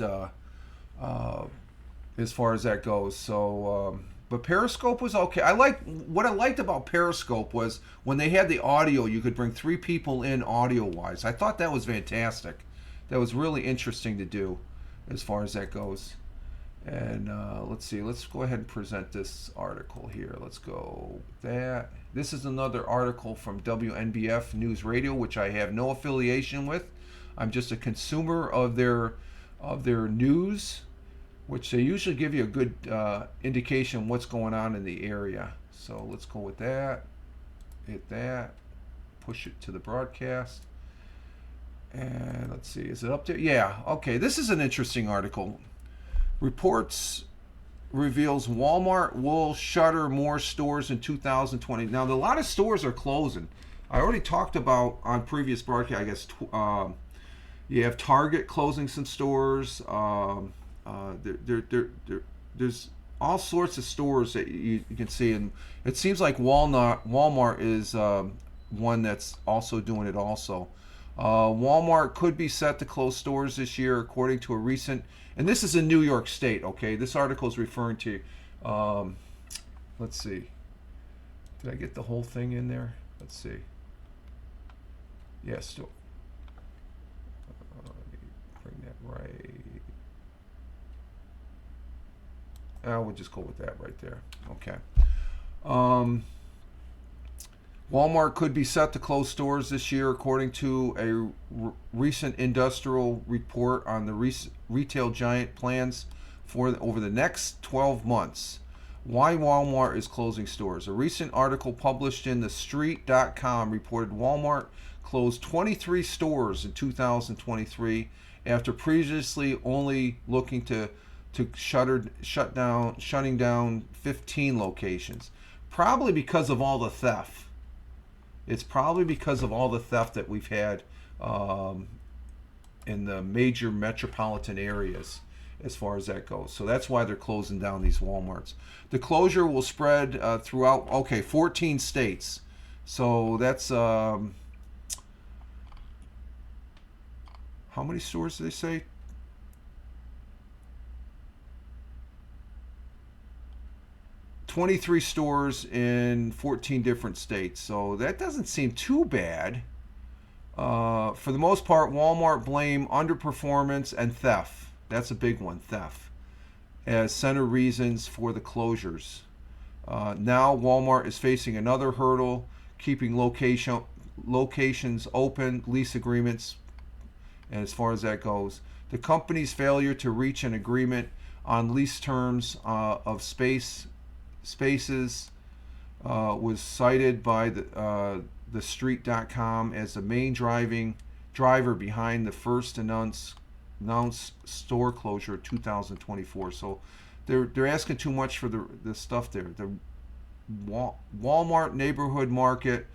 As far as that goes, so but Periscope was okay. What I liked about Periscope was when they had the audio, you could bring 3 people in audio wise. I thought that was fantastic. That was really interesting to do, as far as that goes. And let's see. Let's go ahead and present this article here. Let's go with that. This is another article from WNBF News Radio, which I have no affiliation with. I'm just a consumer of their news, which they usually give you a good indication of what's going on in the area. So let's go with that. Hit that. Push it to the broadcast. And let's see. Is it up there? Yeah. Okay. This is an interesting article. Reports reveals Walmart will shutter more stores in 2020. Now, a lot of stores are closing. I already talked about on previous broadcast, I guess, you have Target closing some stores. There's all sorts of stores that you can see, and it seems like Walmart is one that's also doing it also. Walmart could be set to close stores this year, according to a recent, and this is in New York State, okay? This article is referring to, let's see. Did I get the whole thing in there? Let's see. Yes, let me bring that right. We'll just go with that right there. Okay. Walmart could be set to close stores this year, according to a recent industrial report on the retail giant plans for over the next 12 months. Why Walmart is closing stores. A recent article published in TheStreet.com reported Walmart closed 23 stores in 2023 after previously only looking to shutting down 15 locations. Probably because of all the theft. It's probably because of all the theft that we've had in the major metropolitan areas as far as that goes. So that's why they're closing down these Walmarts. The closure will spread throughout, 14 states. So that's, how many stores do they say? 23 stores in 14 different states. So that doesn't seem too bad. For the most part, Walmart blame underperformance and theft. That's a big one, theft, as center reasons for the closures. Now Walmart is facing another hurdle, keeping locations open, lease agreements, and as far as that goes. The company's failure to reach an agreement on lease terms of spaces was cited by the Street.com as the main driver behind the first announced store closure of 2024. So they're asking too much for the stuff there. The Walmart neighborhood market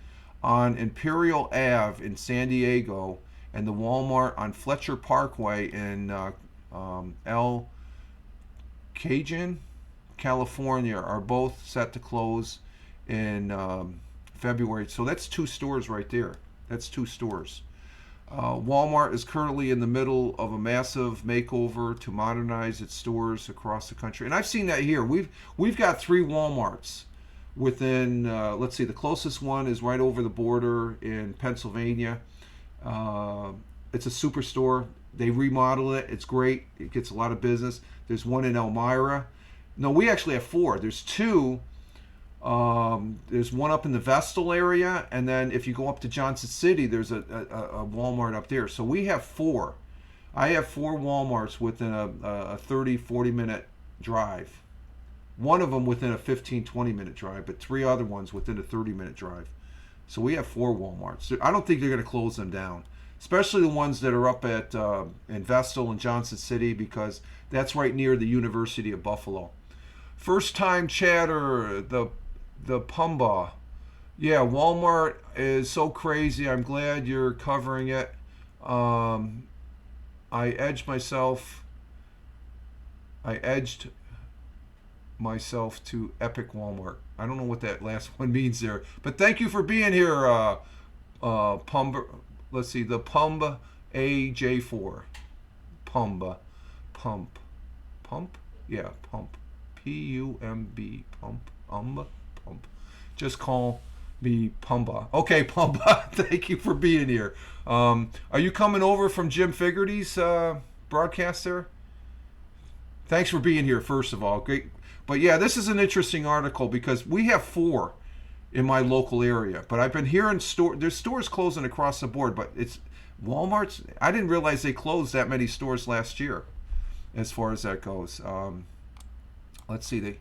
on Imperial Ave in San Diego and the Walmart on Fletcher Parkway in El Cajon, California are both set to close in February. So that's 2 stores right there. That's 2 stores. Walmart is currently in the middle of a massive makeover to modernize its stores across the country, and I've seen that here. We've got 3 Walmarts within. Let's see, the closest one is right over the border in Pennsylvania. It's a superstore. They remodel it. It's great. It gets a lot of business. There's one in Elmira. No, we actually have 4. There's 2. There's one up in the Vestal area, and then if you go up to Johnson City, there's a Walmart up there. So we have 4. I have 4 Walmarts within a 30-40 minute drive. One of them within a 15-20 minute drive, but 3 other ones within a 30-minute drive. So we have 4 Walmarts. I don't think they're going to close them down, especially the ones that are up at in Vestal and Johnson City, because that's right near the University of Buffalo. First time chatter, the Pumba. Yeah, Walmart is so crazy. I'm glad you're covering it. I edged myself to Epic Walmart. I don't know what that last one means there, but thank you for being here, Pumba. Let's see, the Pumba AJ4. Pumba. Pump. Yeah, Pump. P-U-M-B. Pump. Just call me Pumba. Okay, Pumba. Thank you for being here. Are you coming over from Jim Figerty's broadcast there? Thanks for being here, first of all. Great. But yeah, this is an interesting article because we have 4 in my local area. But I've been hearing there's stores closing across the board, but it's Walmart's. I didn't realize they closed that many stores last year, as far as that goes. Let's see,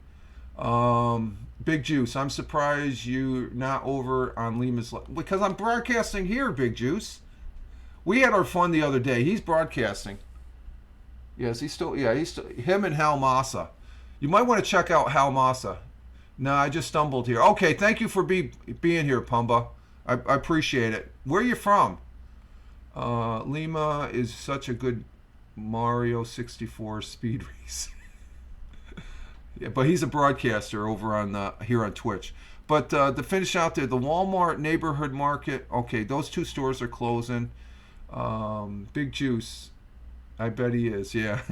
Big Juice, I'm surprised you're not over on Lima's, because I'm broadcasting here, Big Juice. We had our fun the other day. He's broadcasting. Yes, he's still, him and Hal Massa. You might want to check out Hal Massa. No, I just stumbled here. Okay, thank you for being here, Pumba. I appreciate it. Where are you from? Lima is such a good Mario 64 speed race. Yeah, but he's a broadcaster over on here on Twitch. But to finish out there, the Walmart neighborhood market. Okay, those two stores are closing. Big Juice, I bet he is. Yeah.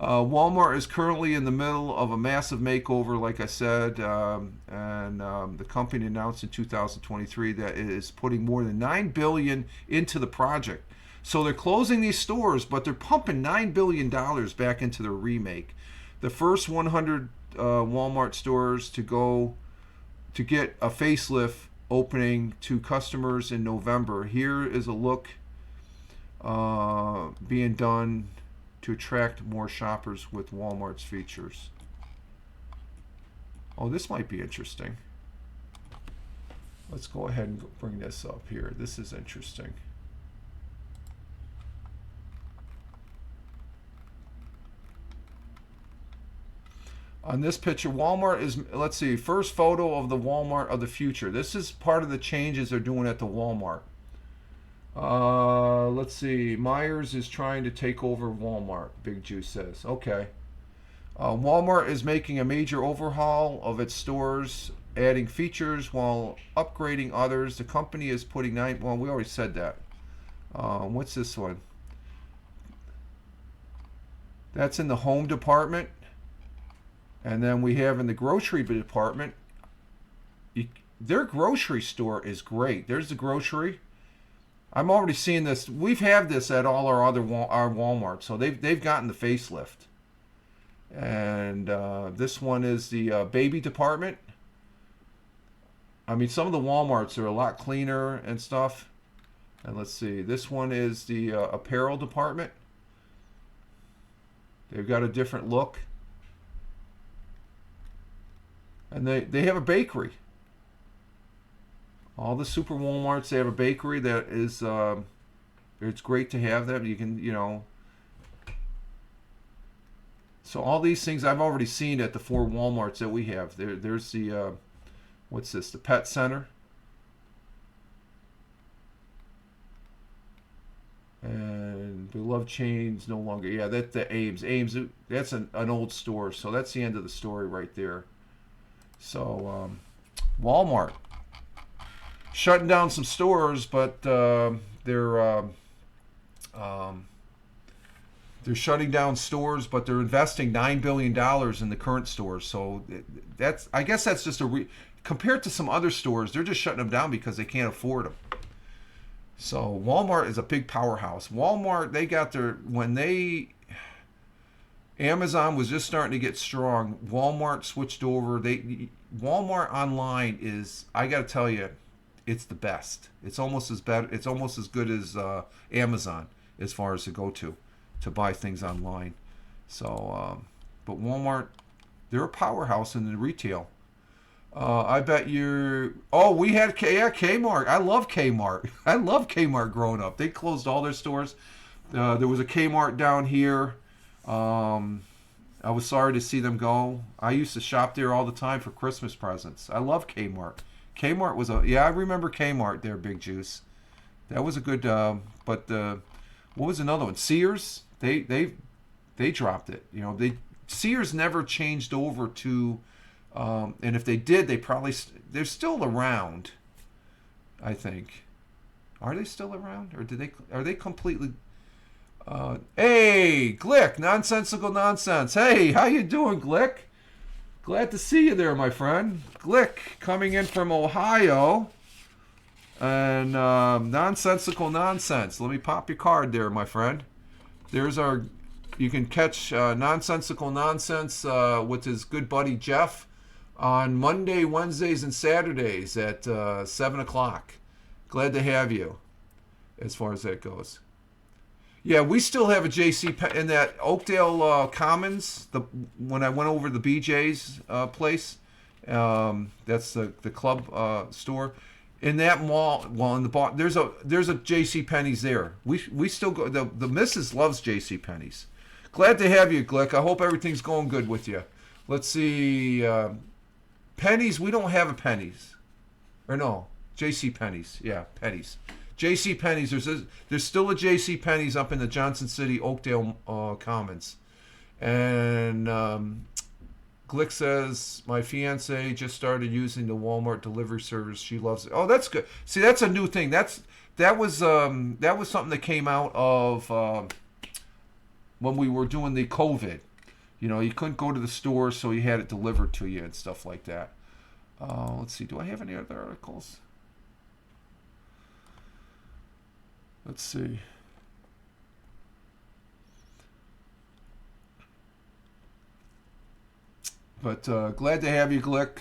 Walmart is currently in the middle of a massive makeover, like I said, and the company announced in 2023 that it is putting more than $9 billion into the project. So they're closing these stores, but they're pumping $9 billion back into their remake. The first 100 Walmart stores to get a facelift opening to customers in November. Here is a look being done to attract more shoppers with Walmart's features. Oh, this might be interesting. Let's go ahead and bring this up here. This is interesting. On this picture, Walmart is, let's see, first photo of the Walmart of the future. This is part of the changes they're doing at the Walmart. Let's see. Myers is trying to take over Walmart, Big Juice says. Okay. Walmart is making a major overhaul of its stores, adding features while upgrading others. The company is putting well, we already said that. What's this one? That's in the home department. And then we have in the grocery department, their grocery store is great. There's the grocery. I'm already seeing this. We've had this at all our other our Walmart, so they've gotten the facelift. And this one is the baby department. I mean, some of the Walmarts are a lot cleaner and stuff. And let's see, this one is the apparel department. They've got a different look. And they have a bakery. All the super Walmarts, they have a bakery that is, it's great to have them. You can, you know. So all these things I've already seen at the 4 Walmarts that we have. There's the, what's this, the pet center. And beloved chains no longer. Yeah, that's the Ames. Ames, that's an old store. So that's the end of the story right there. So, Walmart shutting down some stores, but they're shutting down stores, but they're investing $9 billion in the current stores. So that's, I guess that's just compared to some other stores, they're just shutting them down because they can't afford them. So Walmart is a big powerhouse. Walmart, they got Amazon was just starting to get strong. Walmart switched over. Walmart online is, I got to tell you, it's the best. It's almost as bad. It's almost as good as Amazon as far as to buy things online. So, but Walmart, they're a powerhouse in the retail. I bet you're. Oh, we had Kmart. I love Kmart. I love Kmart growing up. They closed all their stores. There was a Kmart down here. I was sorry to see them go. I used to shop there all the time for Christmas presents. I love Kmart. Kmart was I remember Kmart there, Big Juice. That was a good, but what was another one? Sears, they dropped it. You know, Sears never changed over to, and if they did, they're still around, I think. Are they still around, or are they completely? Hey, Glick, nonsensical nonsense. Hey, how you doing, Glick? Glad to see you there, my friend. Glick coming in from Ohio. And nonsensical nonsense. Let me pop your card there, my friend. There's you can catch nonsensical nonsense with his good buddy Jeff on Monday, Wednesdays, and Saturdays at 7 o'clock. Glad to have you as far as that goes. Yeah, we still have a JC in that Oakdale Commons. When I went over to the BJ's place, that's the club store. In that mall, well, in the bar, there's a JC Penney's there. We still go. The missus loves JC Penney's. Glad to have you, Glick. I hope everything's going good with you. Let's see, Penny's. We don't have a Penny's, or no, JC Penney's. Yeah, Penny's. J.C. Penney's. There's still a J.C. Penney's up in the Johnson City, Oakdale Commons, and Glick says, my fiance just started using the Walmart delivery service. She loves it. Oh, that's good. See, that's a new thing. That was something that came out of when we were doing the COVID. You know, you couldn't go to the store, so you had it delivered to you and stuff like that. Let's see. Do I have any other articles? Let's see. But glad to have you, Glick.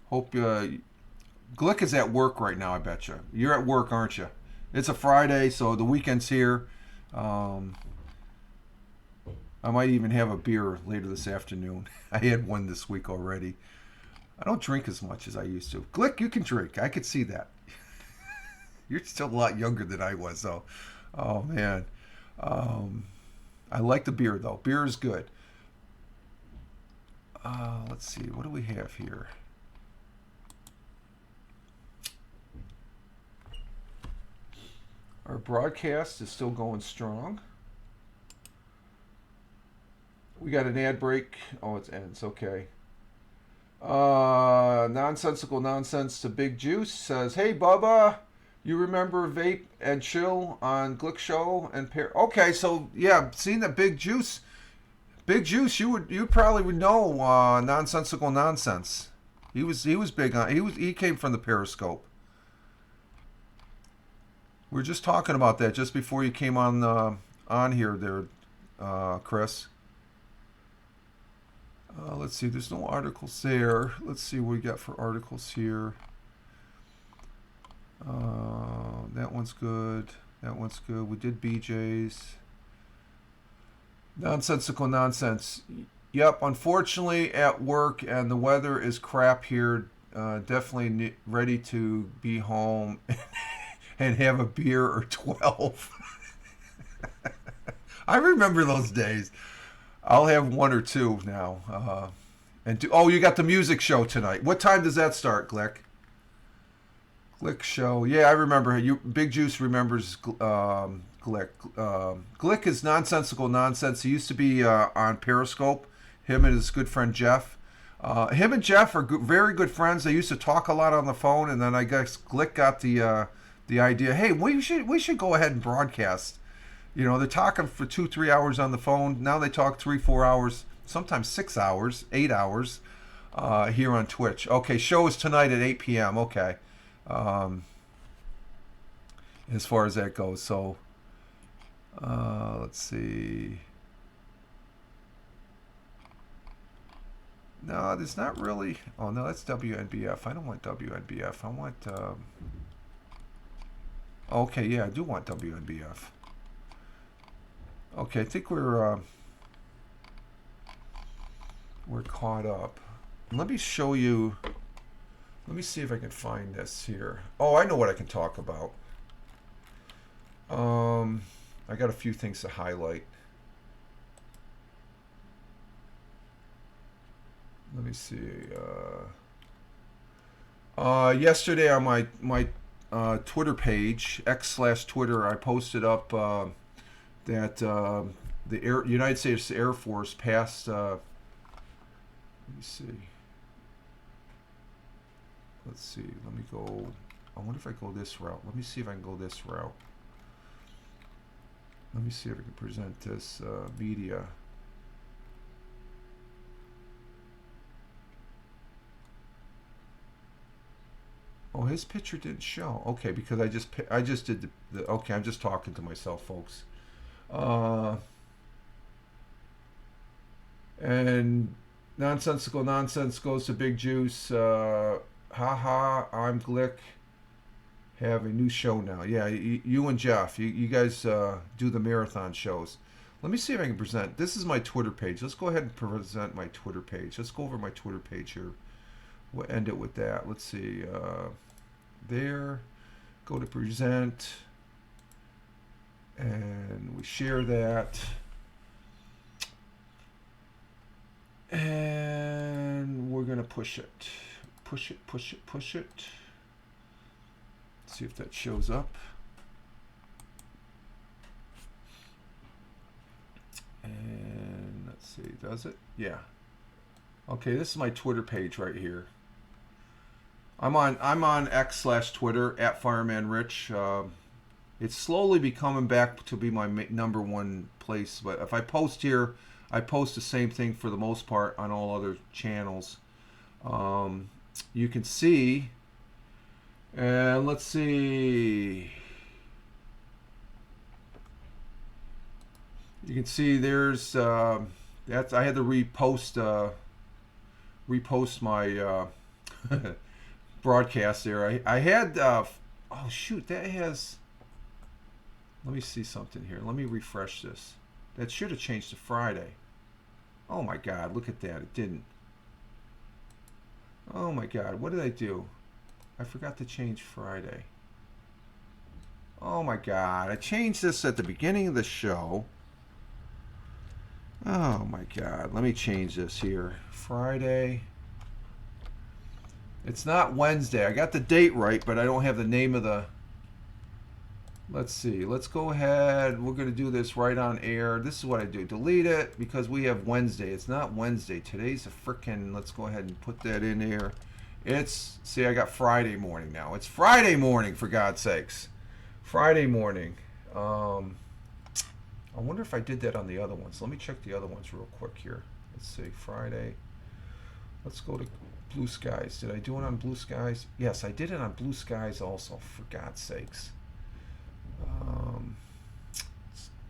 Hope Glick is at work right now, I bet you. You're at work, aren't you? It's a Friday, so the weekend's here. I might even have a beer later this afternoon. I had one this week already. I don't drink as much as I used to. Glick, you can drink. I could see that. You're still a lot younger than I was, though. Oh, man. I like the beer, though. Beer is good. Let's see. What do we have here? Our broadcast is still going strong. We got an ad break. Oh, it ends. Okay. Nonsensical Nonsense to Big Juice says, hey, Bubba, you remember Vape and Chill on Glick Show and Okay, so, yeah, seeing that Big Juice, you probably would know Nonsensical Nonsense. He was big on, he came from the Periscope. We were just talking about that just before you came on here there, Chris. Let's see, there's no articles there. Let's see what we got for articles here. That one's good. That one's good. We did BJ's. Nonsensical Nonsense. Yep, unfortunately at work and the weather is crap here. Definitely ready to be home and have a beer or 12. I remember those days. I'll have one or two now. Oh, you got the music show tonight. What time does that start, Glick? Glick show. Yeah, I remember. Big Juice remembers Glick. Glick is Nonsensical Nonsense. He used to be on Periscope. Him and his good friend Jeff. Him and Jeff are very good friends. They used to talk a lot on the phone, and then I guess Glick got the idea. Hey, we should go ahead and broadcast. You know, they're talking for 2-3 hours on the phone. Now they talk 3-4 hours, sometimes 6 hours, 8 hours here on Twitch. Okay, show is tonight at 8 p.m. Okay. As far as that goes. So, let's see. No, there's not really. Oh, no, that's WNBF. I don't want WNBF. I want. Okay, yeah, I do want WNBF. Okay, I think we're caught up. Let me show you. Let me see if I can find this here. Oh, I know what I can talk about. I got a few things to highlight. Let me see. Yesterday on my Twitter page, X/Twitter, I posted up that the United States Air Force passed. Let me see. Let's see. Let me go. I wonder if I go this route. Let me see if I can go this route. Let me see if I can present this media. Oh, his picture didn't show. Okay, because I just did the okay, I'm just talking to myself, folks. And Nonsensical Nonsense goes to Big Juice. Haha, I'm Glick. Have a new show now. Yeah, you and Jeff, you guys do the marathon shows. Let me see if I can present. This is my Twitter page. Let's go ahead and present my Twitter page. Let's go over my Twitter page here. We'll end it with that. Let's see. There. Go to present. And we share that. And we're going to push it. Push it, push it, push it. See if that shows up. And let's see, does it? Yeah. Okay, this is my Twitter page right here. I'm on X/Twitter at Fireman Rich. It's slowly becoming back to be my number one place. But if I post here, I post the same thing for the most part on all other channels. You can see, and let's see. You can see there's that's I had to repost my broadcast there. I had oh shoot, that has. Let me see something here. Let me refresh this. That should have changed to Friday. Oh my God, look at that. It didn't. Oh my God, what did I do? I forgot to change Friday. Oh my God, I changed this at the beginning of the show. Oh my God, let me change this here. Friday. It's not Wednesday. I got the date right, but I don't have the name of the... Let's see. Let's go ahead. We're going to do this right on air. This is what I do. Delete it because we have Wednesday. It's not Wednesday. Today's a frickin'... Let's go ahead and put that in here. It's... See, I got Friday morning now. It's Friday morning, for God's sakes. Friday morning. I wonder if I did that on the other ones. Let me check the other ones real quick here. Let's see. Friday. Let's go to Blue Skies. Did I do it on Blue Skies? Yes, I did it on Blue Skies also, for God's sakes.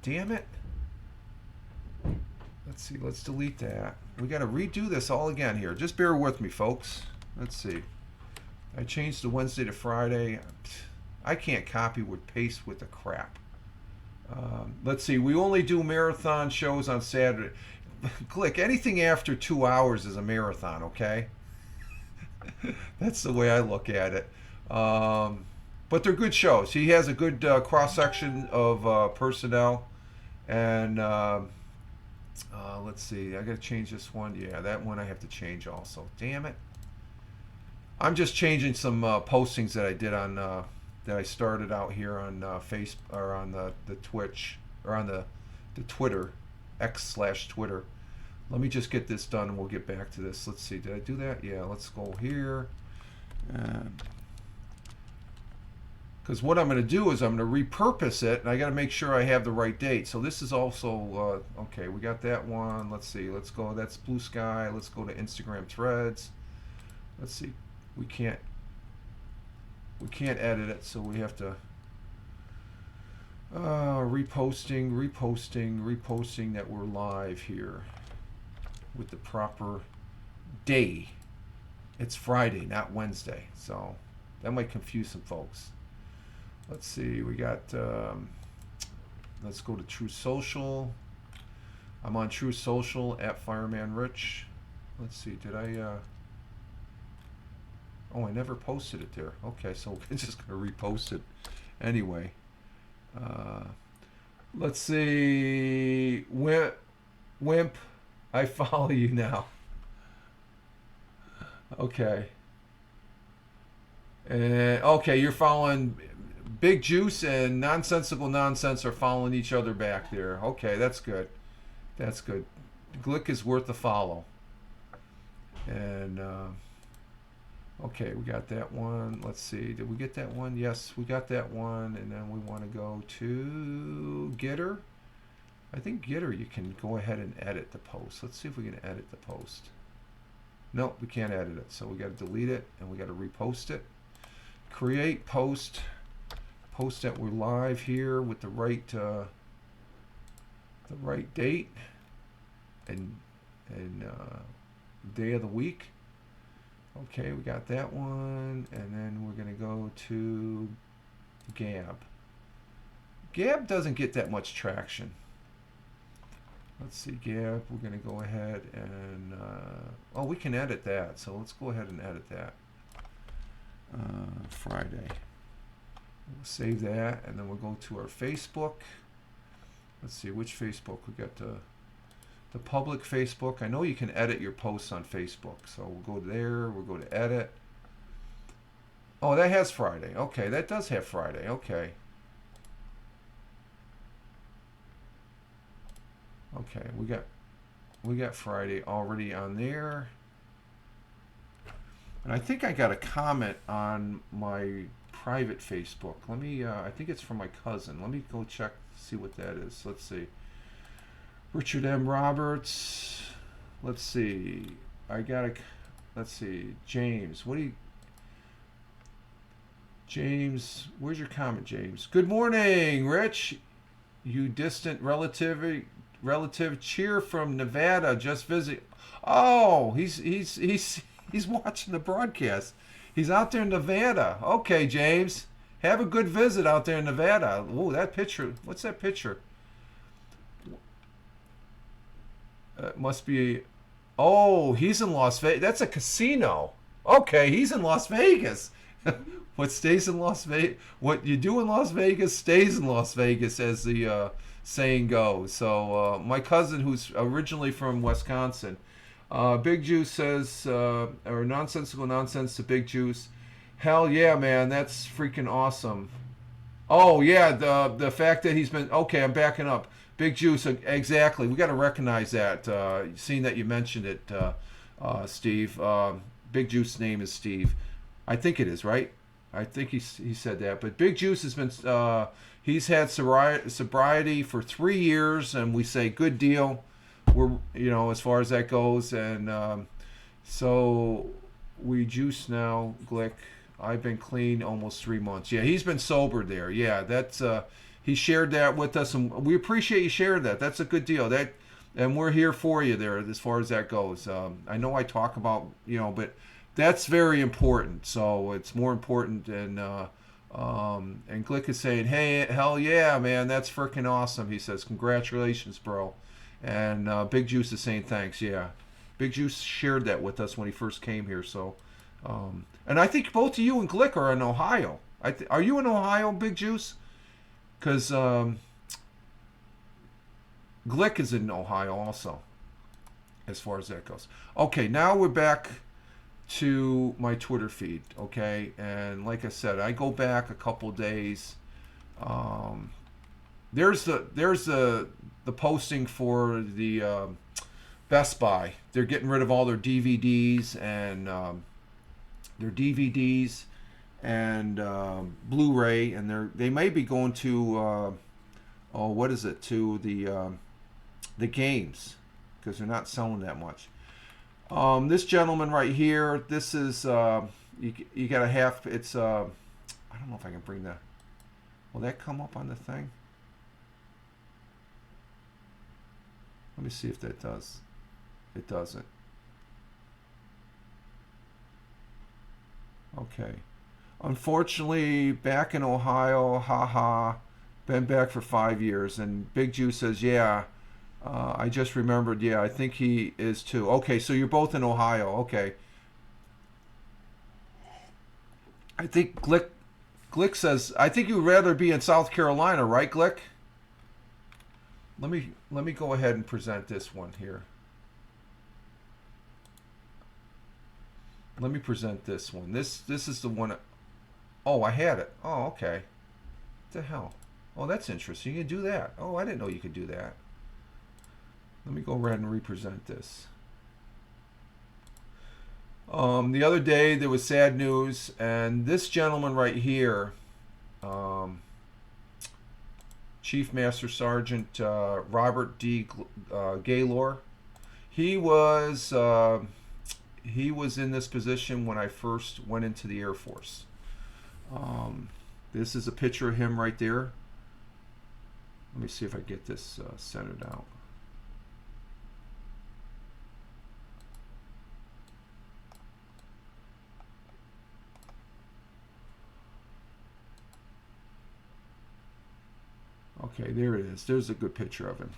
Damn it. Let's see. Let's delete that. We got to redo this all again here. Just bear with me, folks. Let's see. I changed the Wednesday to Friday. I can't copy with paste with the crap. Let's see. We only do marathon shows on Saturday. Click. Anything after 2 hours is a marathon, okay? That's the way I look at it. But they're good shows. He has a good cross-section of personnel. And let's see. I got to change this one. Yeah, that one I have to change also. Damn it. I'm just changing some postings that I did on... that I started out here on Facebook or on the Twitch or on the Twitter, X/Twitter. Let me just get this done and we'll get back to this. Let's see, did I do that? Yeah, let's go here. Because what I'm going to do is I'm going to repurpose it, and I got to make sure I have the right date. So this is also okay. We got that one. Let's see. Let's go. That's Blue Sky. Let's go to Instagram Threads. Let's see. We can't edit it, so we have to reposting that we're live here with the proper day. It's Friday, not Wednesday, so that might confuse some folks. Let's see, we got let's go to True Social. I'm on True Social at Fireman Rich. Let's see, did I oh, I never posted it there. Okay, so we're just going to repost it anyway. Let's see. Wimp, I follow you now. Okay. Okay, you're following Big Juice and Nonsensical Nonsense are following each other back there. Okay, that's good. That's good. Glick is worth a follow. And... okay, we got that one. Let's see. Did we get that one? Yes, we got that one. And then we want to go to Getter. I think Getter, you can go ahead and edit the post. Let's see if we can edit the post. No, we can't edit it. So we got to delete it and we got to repost it. Create post. Post that we're live here with the right date and day of the week. Okay, we got that one, and then we're going to go to Gab. Gab doesn't get that much traction. Let's see, Gab, we're going to go ahead and, oh, we can edit that, so let's go ahead and edit that. Friday. We'll save that, and then we'll go to our Facebook. Let's see, which Facebook? We got the public Facebook. I know you can edit your posts on Facebook. So we'll go there. We'll go to edit. Oh, that has Friday. Okay, that does have Friday. Okay. Okay, we got Friday already on there. And I think I got a comment on my private Facebook. Let me, I think it's from my cousin. Let me go check, see what that is. Let's see. Richard M. Roberts. Let's see. Let's see. James. James, where's your comment, James? Good morning, Rich. You distant relative cheer from Nevada. Just visit. Oh, he's watching the broadcast. He's out there in Nevada. Okay, James. Have a good visit out there in Nevada. Oh, that picture. What's that picture? Must be. Oh, he's in Las Vegas. That's a casino. Okay, he's in Las Vegas. What stays in Las Vegas, what you do in Las Vegas stays in Las Vegas, as the saying goes. So my cousin, who's originally from Wisconsin, Big Juice says, or nonsensical nonsense to Big Juice. Hell yeah, man, that's freaking awesome. Oh yeah, the fact that he's been okay. I'm backing up. Big Juice, exactly. We got to recognize that. Seeing that you mentioned it, Steve. Big Juice's name is Steve. I think it is, right? I think he said that. But Big Juice has been, he's had sobriety for 3 years, and we say good deal. We're, as far as that goes. And so we juice now, Glick. I've been clean almost 3 months. Yeah, he's been sober there. Yeah, that's, he shared that with us, and we appreciate you sharing that. That's a good deal. And we're here for you there as far as that goes. I know I talk about, but that's very important. So it's more important, and Glick is saying, hey, hell yeah, man, that's freaking awesome. He says, congratulations, bro. And Big Juice is saying thanks. Yeah, Big Juice shared that with us when he first came here. So, and I think both of you and Glick are in Ohio. Are you in Ohio, Big Juice? Because Glick is in Ohio also, as far as that goes. Okay, now we're back to my Twitter feed, okay? And like I said, I go back a couple days. There's the posting for the Best Buy. They're getting rid of all their DVDs and Blu-ray, and they may be going to to the games, because they're not selling that much. This gentleman right here, this is you got a half. It's I don't know if I can bring that. Will that come up on the thing? Let me see if that does. It doesn't. Okay. Unfortunately, back in Ohio, haha. Been back for 5 years, and Big Juice says, yeah. I just remembered, yeah, I think he is too. Okay, so you're both in Ohio. Okay. I think Glick says, I think you'd rather be in South Carolina, right, Glick? Let me go ahead and present this one here. Let me present this one. This is the one. Oh, I had it. Oh, okay. What the hell? Oh, that's interesting. You can do that. Oh, I didn't know you could do that. Let me go ahead and represent this. The other day there was sad news, and this gentleman right here, Chief Master Sergeant Robert D. Gaylor, he was in this position when I first went into the Air Force. This is a picture of him right there. Let me see if I get this centered out. Okay, there it is. There's a good picture of him.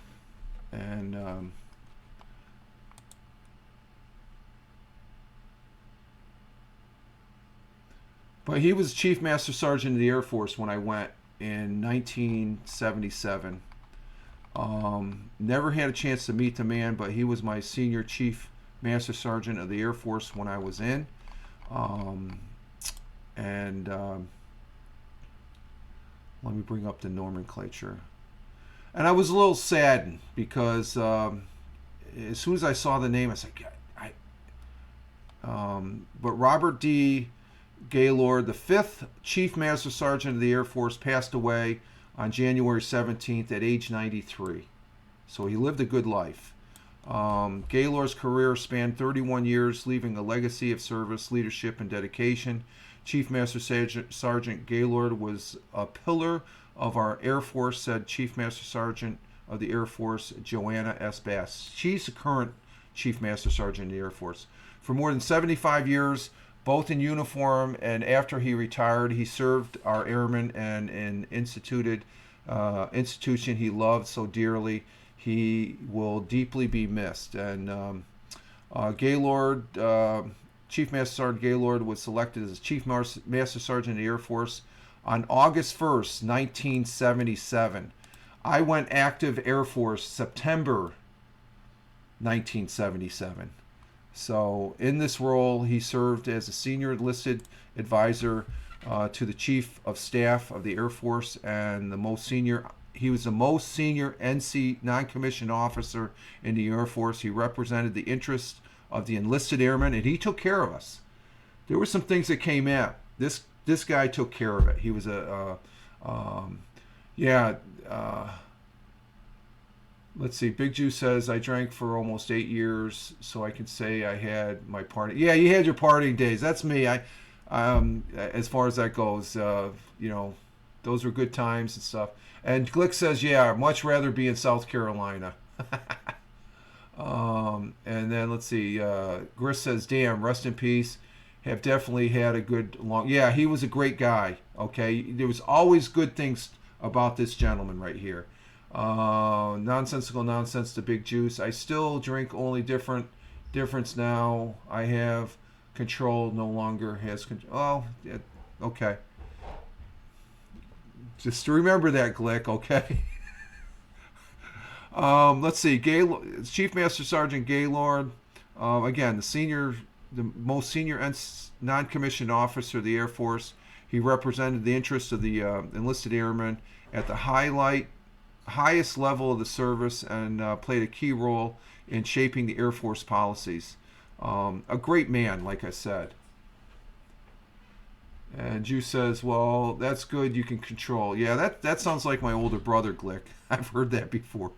And but he was Chief Master Sergeant of the Air Force when I went in 1977. Never had a chance to meet the man, but he was my senior Chief Master Sergeant of the Air Force when I was in. Let me bring up the nomenclature. And I was a little saddened because as soon as I saw the name, I was like, But Robert D. Gaylord, the 5th Chief Master Sergeant of the Air Force, passed away on January 17th at age 93. So he lived a good life. Gaylord's career spanned 31 years, leaving a legacy of service, leadership, and dedication. Chief Master Sergeant Gaylord was a pillar of our Air Force, said Chief Master Sergeant of the Air Force, Joanna S. Bass. She's the current Chief Master Sergeant of the Air Force. For more than 75 years, both in uniform and after he retired, he served our airmen and an institution he loved so dearly. He will deeply be missed. And Gaylord, Chief Master Sergeant Gaylord, was selected as Chief Master Sergeant of the Air Force on August 1st, 1977. I went active Air Force September 1977. So in this role, he served as a senior enlisted advisor to the Chief of Staff of the Air Force, and he was the most senior NC non-commissioned officer in the Air Force. He represented the interests of the enlisted airmen, and he took care of us. There were some things that came out. This guy took care of it. He was let's see. Big Jew says, I drank for almost 8 years, so I can say I had my party. Yeah, you had your partying days. That's me. As far as that goes, those were good times and stuff. And Glick says, yeah, I'd much rather be in South Carolina. And then let's see. Gris says, damn, rest in peace. Have definitely had a good long. Yeah, he was a great guy. Okay, there was always good things about this gentleman right here. Nonsensical nonsense to Big Juice. I still drink, only difference now. I have control, no longer has control. Oh, yeah, okay. Just remember that, Glick, okay? Let's see. Chief Master Sergeant Gaylord, again, the most senior non-commissioned officer of the Air Force. He represented the interests of the enlisted airmen at the highest level of the service, and played a key role in shaping the Air Force policies. A great man, like I said. And Jew says, well, that's good, you can control. Yeah, that sounds like my older brother, Glick. I've heard that before.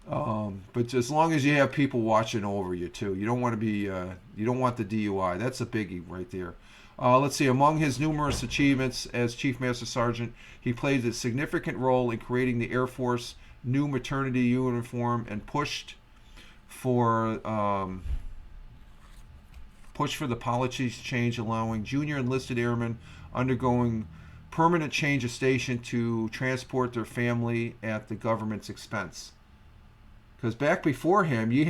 But as long as you have people watching over you, too. You don't want to be, you don't want the DUI. That's a biggie right there. Let's see, among his numerous achievements as Chief Master Sergeant, he played a significant role in creating the Air Force new maternity uniform and pushed for the policy change allowing junior enlisted airmen undergoing permanent change of station to transport their family at the government's expense. Because back before him, you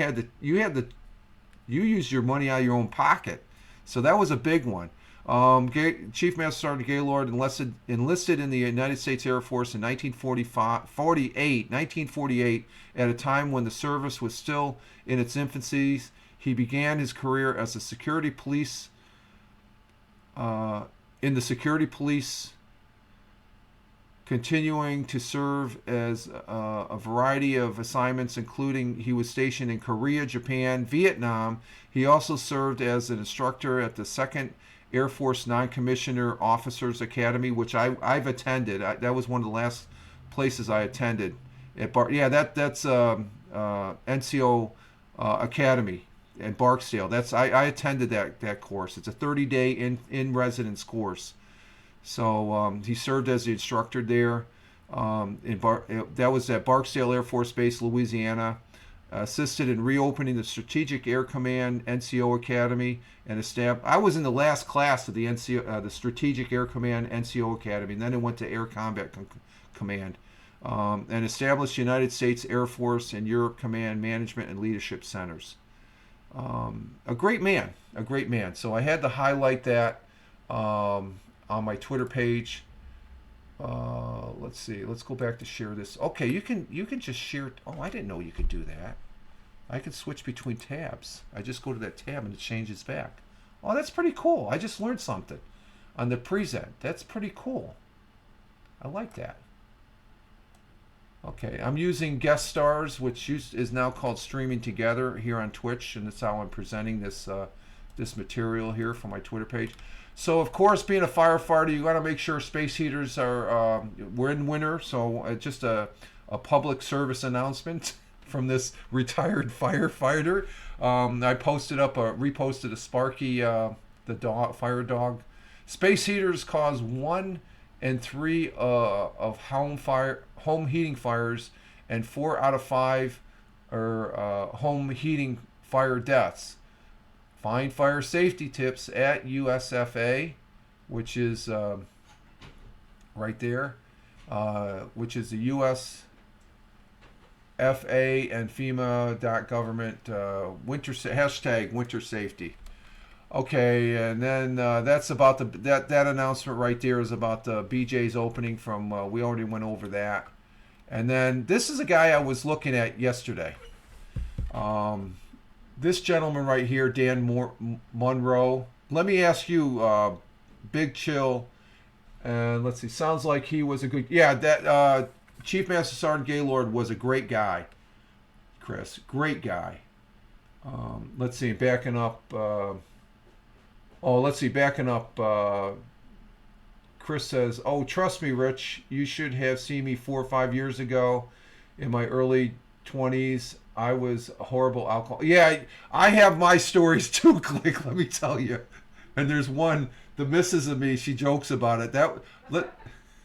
used your money out of your own pocket, so that was a big one. Chief Master Sergeant Gaylord enlisted in the United States Air Force in 1948, at a time when the service was still in its infancy. He began his career as a security police, continuing to serve as a variety of assignments, including he was stationed in Korea, Japan, Vietnam. He also served as an instructor at the 2nd Air Force Non-Commissioner Officers Academy, which I've attended. That was one of the last places I attended. That's NCO Academy at Barksdale. I attended that course. It's a 30-day in residence course. So he served as the instructor there. That was at Barksdale Air Force Base, Louisiana. Assisted in reopening the Strategic Air Command NCO Academy and I was in the last class of the the Strategic Air Command NCO Academy, and then it went to Air Combat Command, and established United States Air Force and Europe Command Management and Leadership Centers. A great man. So I had to highlight that on my Twitter page. Let's see. Let's go back to share this. Okay, you can just share. Oh, I didn't know you could do that. I can switch between tabs. I just go to that tab and it changes back. Oh, that's pretty cool. I just learned something on the present. That's pretty cool. I like that. Okay, I'm using guest stars, which is now called Streaming Together here on Twitch, and that's how I'm presenting this this material here for my Twitter page. So of course, being a firefighter, you got to make sure space heaters are. We're in winter, so just a public service announcement from this retired firefighter. I reposted a Sparky, the dog, fire dog. Space heaters cause 1 in 3 of home heating fires, and 4 out of 5 are home heating fire deaths. Find fire safety tips at USFA, which is right there, which is the USFA and FEMA.government hashtag winter safety. Okay, and then that's about that announcement right there is about the BJ's opening from. We already went over that, and then this is a guy I was looking at yesterday. This gentleman right here, Dan Monroe. Let me ask you, Big Chill, and let's see. Sounds like he was a good. Yeah, that Chief Master Sergeant Gaylord was a great guy. Chris, great guy. Let's see. Backing up. Backing up. Chris says, "Oh, trust me, Rich. You should have seen me 4 or 5 years ago, in my early 20s. I was a horrible alcoholic." Yeah, I have my stories too, Click, let me tell you. And there's one, the missus of me, she jokes about it.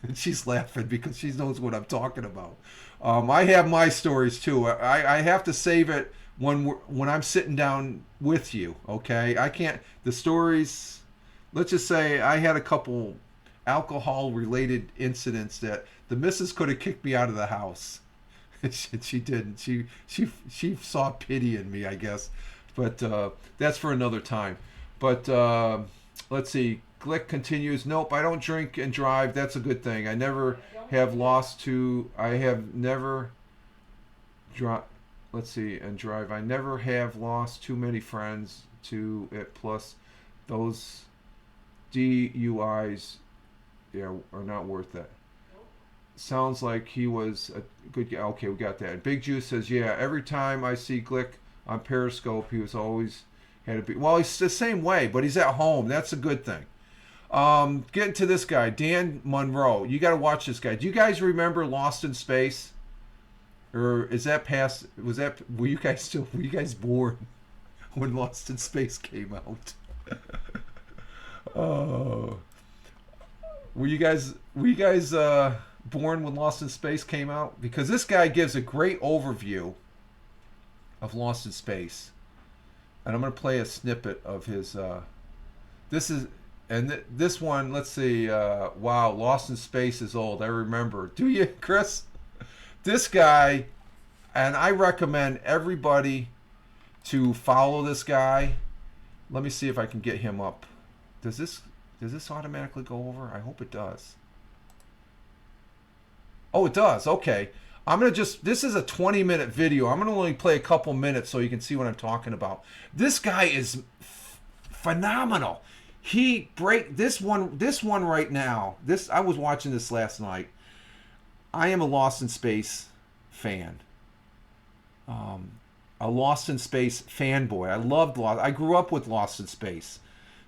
And she's laughing because she knows what I'm talking about. I have my stories too. I have to save it when I'm sitting down with you, okay? I can't, the stories, let's just say I had a couple alcohol-related incidents that the missus could have kicked me out of the house. She didn't. She saw pity in me, I guess. But that's for another time. But let's see. Glick continues. Nope, I don't drink and drive. That's a good thing. I never have lost to. I have never. Let's see, and drive. I never have lost too many friends to it. Plus, those DUIs, yeah, are not worth it. Sounds like he was a good guy. Okay, we got that. Big Juice says, yeah, every time I see Glick on Periscope, he was always had to be. Well, he's the same way, but he's at home. That's a good thing. Getting to this guy, Dan Monroe. You got to watch this guy. Do you guys remember Lost in Space? Or is that past? Were you guys born when Lost in Space came out? Oh, were you guys born when Lost in Space came out? Because this guy gives a great overview of Lost in Space, and I'm going to play a snippet of his. This one. Let's see. Wow, Lost in Space is old. I remember. Do you, Chris? This guy, and I recommend everybody to follow this guy. Let me see if I can get him up. Does this automatically go over? I hope it does. Oh, it does. Okay. This is a 20-minute video. I'm going to only play a couple minutes so you can see what I'm talking about. This guy is phenomenal. This one right now. I was watching this last night. I am a Lost in Space fan. A Lost in Space fanboy. I loved Lost. I grew up with Lost in Space.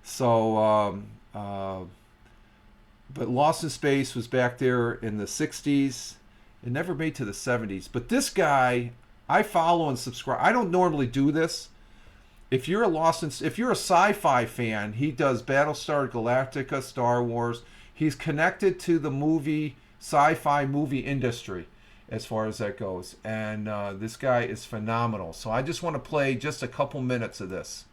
So, but Lost in Space was back there in the 60s. It never made to the 70s. But this guy, I follow and subscribe. I don't normally do this. If you're a sci-fi fan, he does Battlestar Galactica, Star Wars. He's connected to the sci-fi movie industry as far as that goes. And this guy is phenomenal. So I just want to play just a couple minutes of this.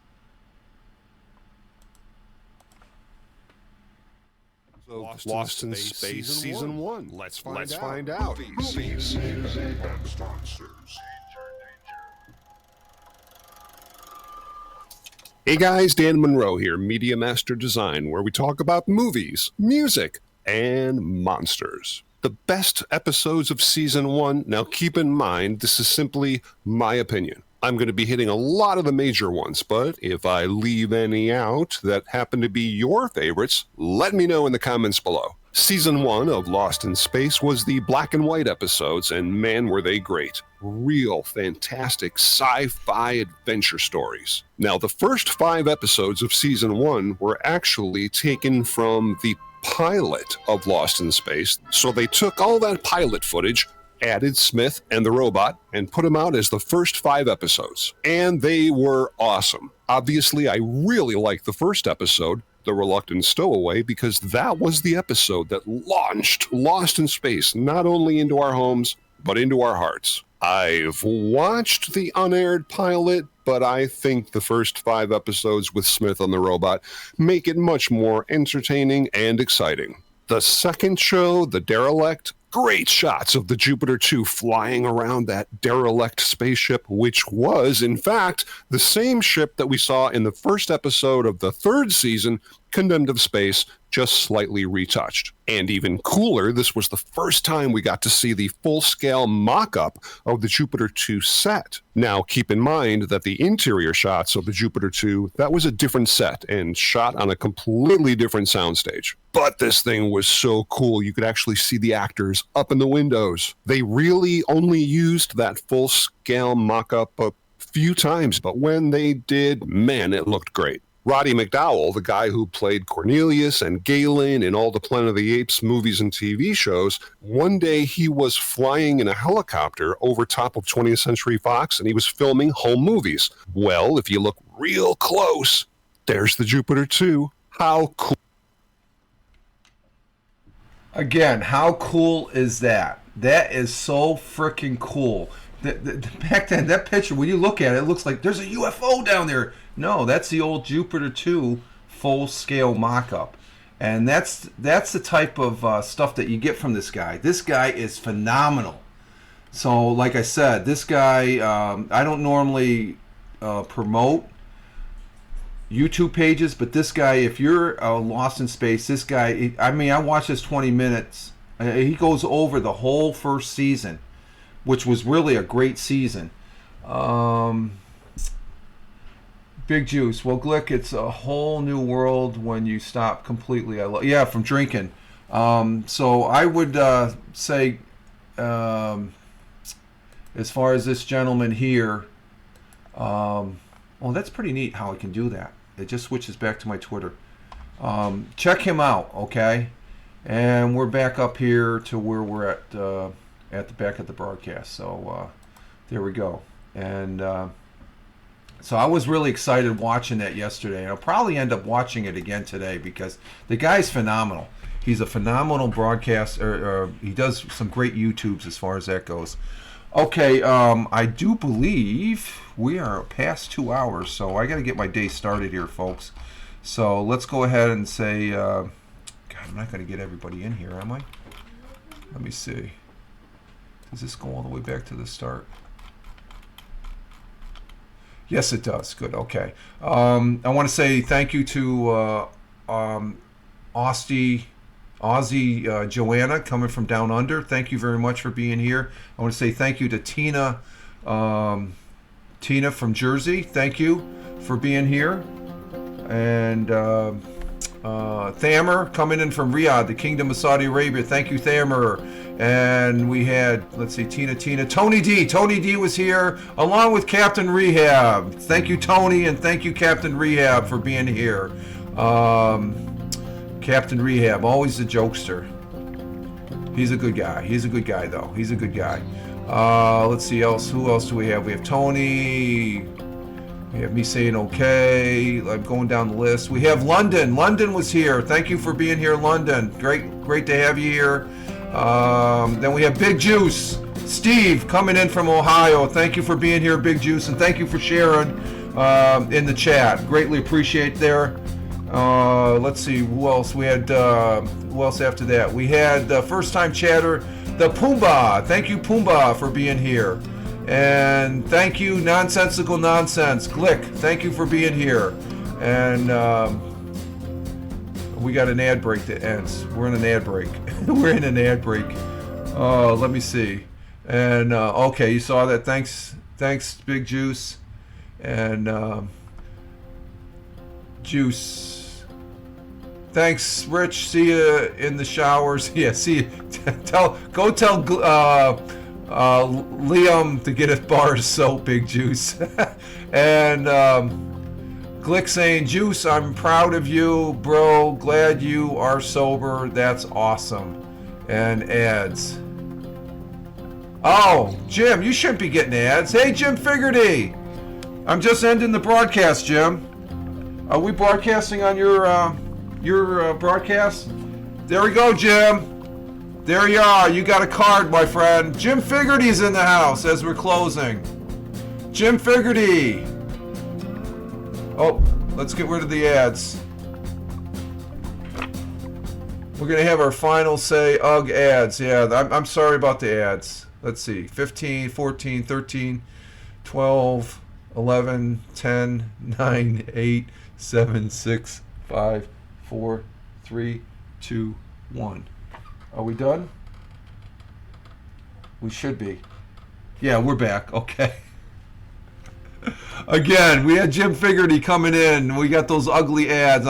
Lost in Space Season 1. Let's find out. Hey guys, Dan Monroe here, Media Master Design, where we talk about movies, music, and monsters. The best episodes of Season 1, now keep in mind, this is simply my opinion. I'm going to be hitting a lot of the major ones, but if I leave any out that happen to be your favorites, let me know in the comments below. Season 1 of Lost in Space was the black and white episodes, and man were they great. Real fantastic sci-fi adventure stories. Now, the first 5 episodes of Season 1 were actually taken from the pilot of Lost in Space, so they took all that pilot footage, added Smith and the robot, and put them out as the first 5 episodes. And they were awesome. Obviously, I really liked the first episode, The Reluctant Stowaway, because that was the episode that launched Lost in Space not only into our homes, but into our hearts. I've watched the unaired pilot, but I think the first 5 episodes with Smith and the robot make it much more entertaining and exciting. The second show, The Derelict, great shots of the Jupiter 2 flying around that derelict spaceship, which was, in fact, the same ship that we saw in the first episode of the 3rd season, Condemned of Space, just slightly retouched. And even cooler, this was the first time we got to see the full-scale mock-up of the Jupiter 2 set. Now, keep in mind that the interior shots of the Jupiter 2, that was a different set and shot on a completely different soundstage. But this thing was so cool, you could actually see the actors up in the windows. They really only used that full-scale mock-up a few times, but when they did, man, it looked great. Roddy McDowall, the guy who played Cornelius and Galen in all the Planet of the Apes movies and TV shows, one day he was flying in a helicopter over top of 20th Century Fox and he was filming home movies. Well, if you look real close, there's the Jupiter 2. How cool. Again, how cool is that? That is so freaking cool. Back then, that picture, when you look at it, it looks like there's a UFO down there. No, that's the old Jupiter 2 full-scale mock-up. And that's the type of stuff that you get from this guy. This guy is phenomenal. So, like I said, this guy, I don't normally promote YouTube pages, but this guy, if you're Lost in Space, this guy, I mean, I watched this 20 minutes. He goes over the whole first season, which was really a great season. Big Juice. Well, Glick, it's a whole new world when you stop completely. Yeah, from drinking. So I would say, as far as this gentleman here, well, that's pretty neat how I can do that. It just switches back to my Twitter. Check him out, okay? And we're back up here to where we're at the back of the broadcast. So there we go. And so I was really excited watching that yesterday. And I'll probably end up watching it again today because the guy's phenomenal. He's a phenomenal broadcaster. He does some great YouTubes as far as that goes. Okay, I do believe we are past 2 hours, so I got to get my day started here, folks. So let's go ahead and say, God, I'm not going to get everybody in here, am I? Let me see. Does this go all the way back to the start? Yes, it does. Good. Okay. I want to say thank you to Aussie Joanna coming from down under. Thank you very much for being here. I want to say thank you to Tina from Jersey. Thank you for being here. And Thamer coming in from Riyadh, the Kingdom of Saudi Arabia. Thank you, Thamer. And we had, let's see, Tina, Tony D. Tony D was here along with Captain Rehab. Thank you, Tony, and thank you, Captain Rehab, for being here. Captain Rehab, always a jokester. He's a good guy. He's a good guy, though. He's a good guy. Let's see else. Who else do we have? We have Tony. We have me saying okay. I'm going down the list. We have London. London was here. Thank you for being here, London. Great to have you here. Then we have Big Juice. Steve coming in from Ohio. Thank you for being here, Big Juice, and thank you for sharing in the chat. Greatly appreciate there. Let's see who else we had. Who else after that? We had first time chatter, the Pumbaa. Thank you, Pumbaa, for being here. And thank you, Nonsensical Nonsense. Glick, thank you for being here. And we got an ad break that ends. We're in an ad break. We're in an ad break. Let me see. And okay, you saw that. Thanks, Big Juice. And Juice. Thanks, Rich. See you in the showers. Yeah, see you. Go tell Liam to get a bar of soap, Big Juice. And Glick saying, Juice, I'm proud of you, bro. Glad you are sober. That's awesome. And ads. Oh, Jim, you shouldn't be getting ads. Hey, Jim Figerty. I'm just ending the broadcast, Jim. Are we broadcasting on your broadcast? There we go, Jim. There you are. You got a card, my friend. Jim Figerty's in the house as we're closing. Jim Figerty. Oh, let's get rid of the ads. We're going to have our final say, ugh, ads. Yeah, I'm sorry about the ads. Let's see. 15, 14, 13, 12, 11, 10, 9, 8, 7, 6, 5, 4, 3, 2, 1. Are we done? We should be. Yeah, we're back. Okay. Again, we had Jim Figerty coming in. We got those ugly ads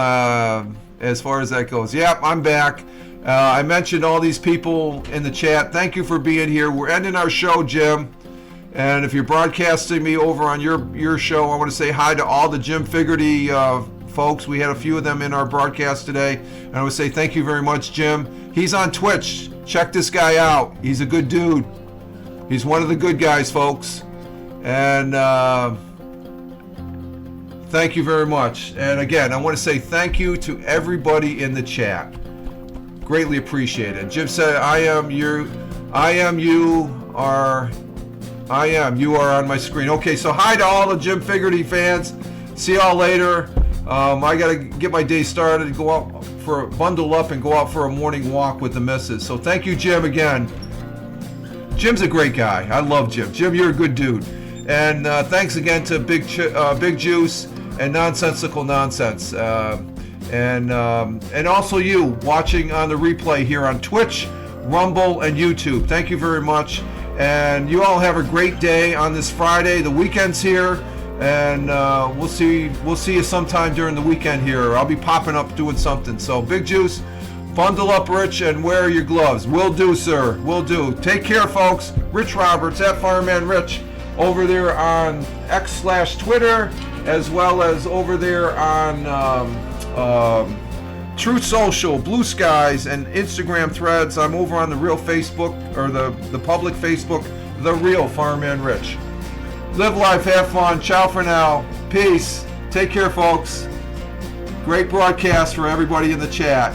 as far as that goes. Yep, I'm back. I mentioned all these people in the chat. Thank you for being here. We're ending our show, Jim. And if you're broadcasting me over on your show, I want to say hi to all the Jim Figerty folks. We had a few of them in our broadcast today. And I would say thank you very much, Jim. He's on Twitch. Check this guy out. He's a good dude. He's one of the good guys, folks. And thank you very much. And again, I want to say thank you to everybody in the chat. Greatly appreciated. Jim said, you are on my screen. Okay, so hi to all the Jim Figerty fans. See y'all later. I got to get my day started, bundle up and go out for a morning walk with the missus. So thank you, Jim, again. Jim's a great guy. I love Jim. Jim, you're a good dude. And thanks again to Big Juice and Nonsensical Nonsense. And also you watching on the replay here on Twitch, Rumble, and YouTube. Thank you very much. And you all have a great day on this Friday. The weekend's here. And we'll see you sometime during the weekend here. I'll be popping up doing something. So Big Juice, bundle up, Rich, and wear your gloves. Will do, sir. Will do. Take care, folks. Rich Roberts at Fireman Rich over there on X/Twitter, as well as over there on Truth Social, Blue Skies, and Instagram Threads. I'm over on the real Facebook, or the public Facebook, The Real Fireman Rich. Live life, have fun. Ciao for now. Peace. Take care, folks. Great broadcast for everybody in the chat.